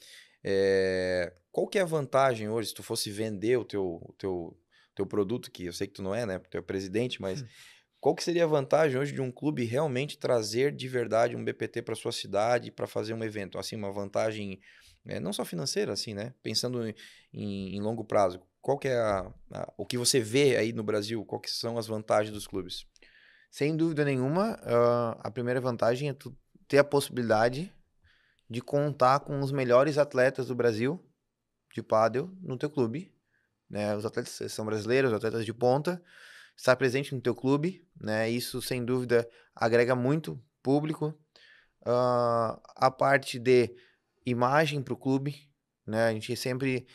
Speaker 1: Qual que é a vantagem hoje, se tu fosse vender o teu produto, que eu sei que tu não é, né? Tu é presidente, mas qual que seria a vantagem hoje de um clube realmente trazer de verdade um BPT para sua cidade para fazer um evento? Assim, uma vantagem não só financeira, assim, né? Pensando em longo prazo. Qual que é o que você vê aí no Brasil? Qual que são as vantagens dos clubes?
Speaker 2: Sem dúvida nenhuma, a primeira vantagem é tu ter a possibilidade de contar com os melhores atletas do Brasil de pádel no teu clube, né? Os atletas são brasileiros, os atletas de ponta, estar presente no teu clube, né? Isso sem dúvida agrega muito público. A parte de imagem para o clube, né? A gente sempre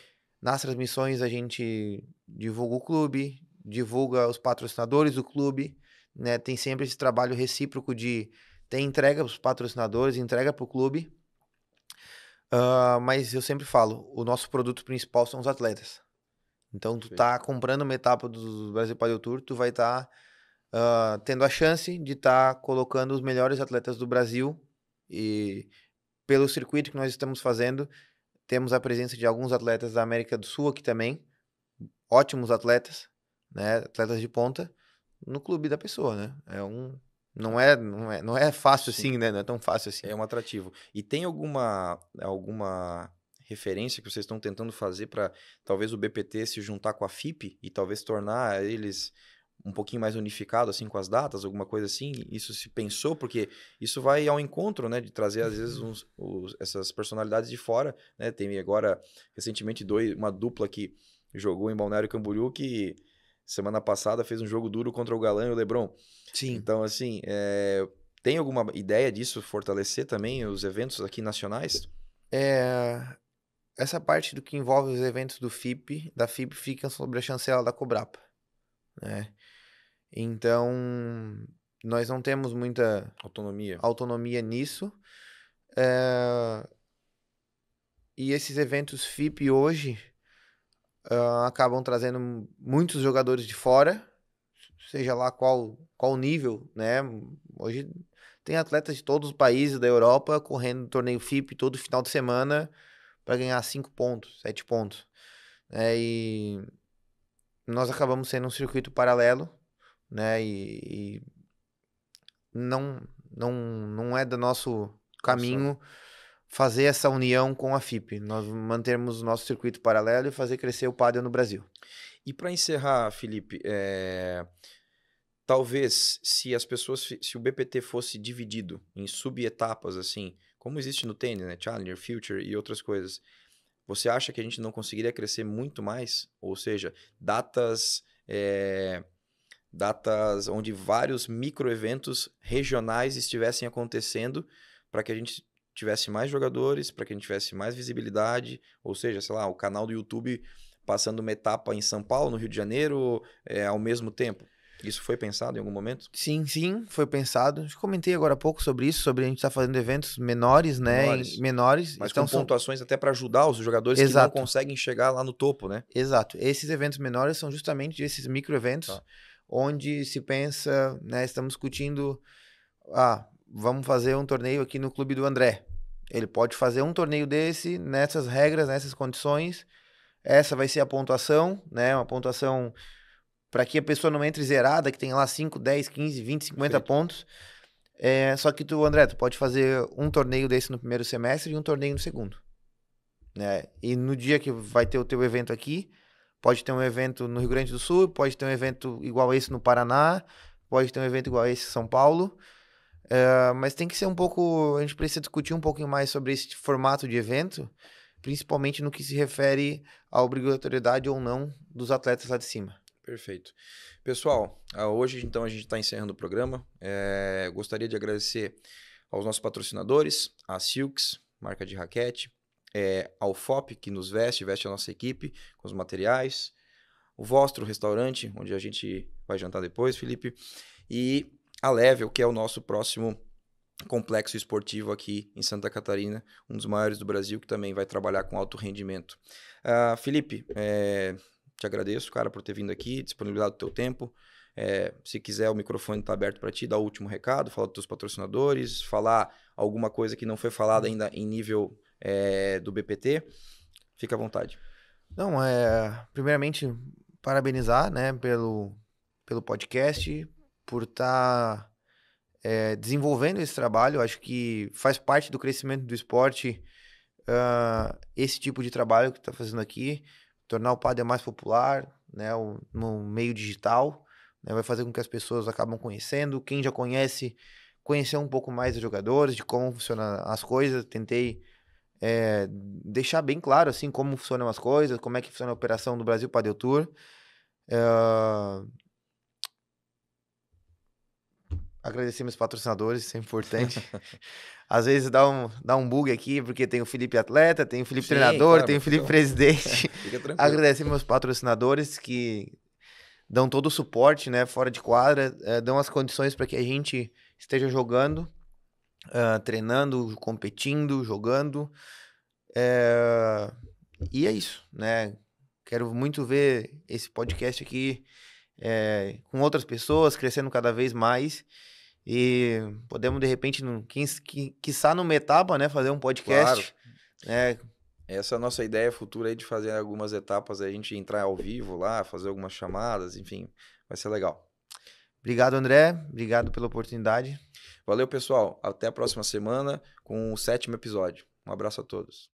Speaker 2: nas transmissões a gente divulga o clube, divulga os patrocinadores do clube, né? Tem sempre esse trabalho recíproco de ter entrega para os patrocinadores, entrega para o clube. Mas eu sempre falo, o nosso produto principal são os atletas. Então, tu tá comprando uma etapa do Brasil Padel Tour, tu vai estar tendo a chance de estar colocando os melhores atletas do Brasil e pelo circuito que nós estamos fazendo, temos a presença de alguns atletas da América do Sul aqui também, ótimos atletas, né, atletas de ponta, no clube da pessoa, né? Não é fácil
Speaker 1: Sim.
Speaker 2: assim, né? Não é tão fácil assim.
Speaker 1: É um atrativo. E tem alguma referência que vocês estão tentando fazer para talvez o BPT se juntar com a FIP e talvez tornar eles um pouquinho mais unificado assim com as datas, alguma coisa assim? Isso se pensou porque isso vai ao encontro, né, de trazer às vezes essas personalidades de fora, né? Tem agora recentemente uma dupla que jogou em Balneário Camboriú que semana passada fez um jogo duro contra o Galan e o LeBron.
Speaker 2: Sim.
Speaker 1: Então, assim, tem alguma ideia disso, fortalecer também os eventos aqui nacionais?
Speaker 2: Essa parte do que envolve os eventos da FIP, fica sobre a chancela da Cobrapa, né? Então, nós não temos muita autonomia nisso. E esses eventos FIP hoje acabam trazendo muitos jogadores de fora, seja lá qual nível, né? Hoje tem atletas de todos os países da Europa correndo torneio FIP todo final de semana para ganhar 5 pontos, 7 pontos. E nós acabamos sendo um circuito paralelo, né? E não é do nosso caminho fazer essa união com a FIP. Nós mantermos o nosso circuito paralelo e fazer crescer o pádel no Brasil.
Speaker 1: E para encerrar, Felipe, talvez se o BPT fosse dividido em subetapas, assim, como existe no tênis, né? Challenger, Future e outras coisas, você acha que a gente não conseguiria crescer muito mais? Ou seja, datas onde vários microeventos regionais estivessem acontecendo para que a gente tivesse mais jogadores, para que a gente tivesse mais visibilidade, ou seja, sei lá, o canal do YouTube passando uma etapa em São Paulo, no Rio de Janeiro, ao mesmo tempo. Isso foi pensado em algum momento?
Speaker 2: Sim, foi pensado. Eu comentei agora há pouco sobre isso, sobre a gente estar fazendo eventos menores, né? Menores.
Speaker 1: Mas
Speaker 2: então,
Speaker 1: com pontuações até para ajudar os jogadores que não conseguem chegar lá no topo, né?
Speaker 2: Exato. Esses eventos menores são justamente esses microeventos, onde se pensa, né? Estamos discutindo, vamos fazer um torneio aqui no Clube do André. Ele pode fazer um torneio desse, nessas regras, nessas condições. Essa vai ser a pontuação, né? Uma pontuação para que a pessoa não entre zerada, que tem lá 5, 10, 15, 20, 50 pontos. Só que André, tu pode fazer um torneio desse no primeiro semestre e um torneio no segundo. Né? E no dia que vai ter o teu evento aqui, pode ter um evento no Rio Grande do Sul, pode ter um evento igual esse no Paraná, pode ter um evento igual esse em São Paulo. Mas tem que ser um pouco... A gente precisa discutir um pouquinho mais sobre esse formato de evento, principalmente no que se refere à obrigatoriedade ou não dos atletas lá de cima.
Speaker 1: Perfeito. Pessoal, hoje então a gente está encerrando o programa. Gostaria de agradecer aos nossos patrocinadores, a Silks, marca de raquete, ao FOP, que nos veste a nossa equipe com os materiais, o Vostro Restaurante, onde a gente vai jantar depois, Felipe, e a Level, que é o nosso próximo complexo esportivo aqui em Santa Catarina, um dos maiores do Brasil, que também vai trabalhar com alto rendimento. Felipe, te agradeço, cara, por ter vindo aqui, disponibilizado o teu tempo. Se quiser, o microfone está aberto para ti, dar o último recado, falar dos teus patrocinadores, falar alguma coisa que não foi falada ainda em nível do BPT, fica à vontade.
Speaker 2: Não, primeiramente, parabenizar, né, pelo podcast, por estar desenvolvendo esse trabalho. Acho que faz parte do crescimento do esporte esse tipo de trabalho que está fazendo aqui, tornar o pádel mais popular, né, no meio digital, né, vai fazer com que as pessoas acabam conhecendo. Quem já conhece, conhecer um pouco mais dos jogadores, de como funcionam as coisas. Tentei deixar bem claro assim como funcionam as coisas, como é que funciona a operação do Brasil Padel Tour. Agradecer meus patrocinadores, isso é importante. Às vezes dá um bug aqui, porque tem o Felipe atleta, tem o Felipe treinador,
Speaker 1: claro,
Speaker 2: tem o Felipe presidente.
Speaker 1: Fica tranquilo.
Speaker 2: Agradecer meus patrocinadores que dão todo o suporte, né, fora de quadra, dão as condições para que a gente esteja jogando, treinando, competindo, jogando. E é isso, né? Quero muito ver esse podcast aqui com outras pessoas, crescendo cada vez mais. E podemos, de repente, quiçá numa etapa, né, fazer um podcast.
Speaker 1: Claro. Essa é a nossa ideia futura aí de fazer algumas etapas, a gente entrar ao vivo lá, fazer algumas chamadas, enfim, vai ser legal.
Speaker 2: Obrigado, André. Obrigado pela oportunidade.
Speaker 1: Valeu, pessoal. Até a próxima semana com o 7º episódio. Um abraço a todos.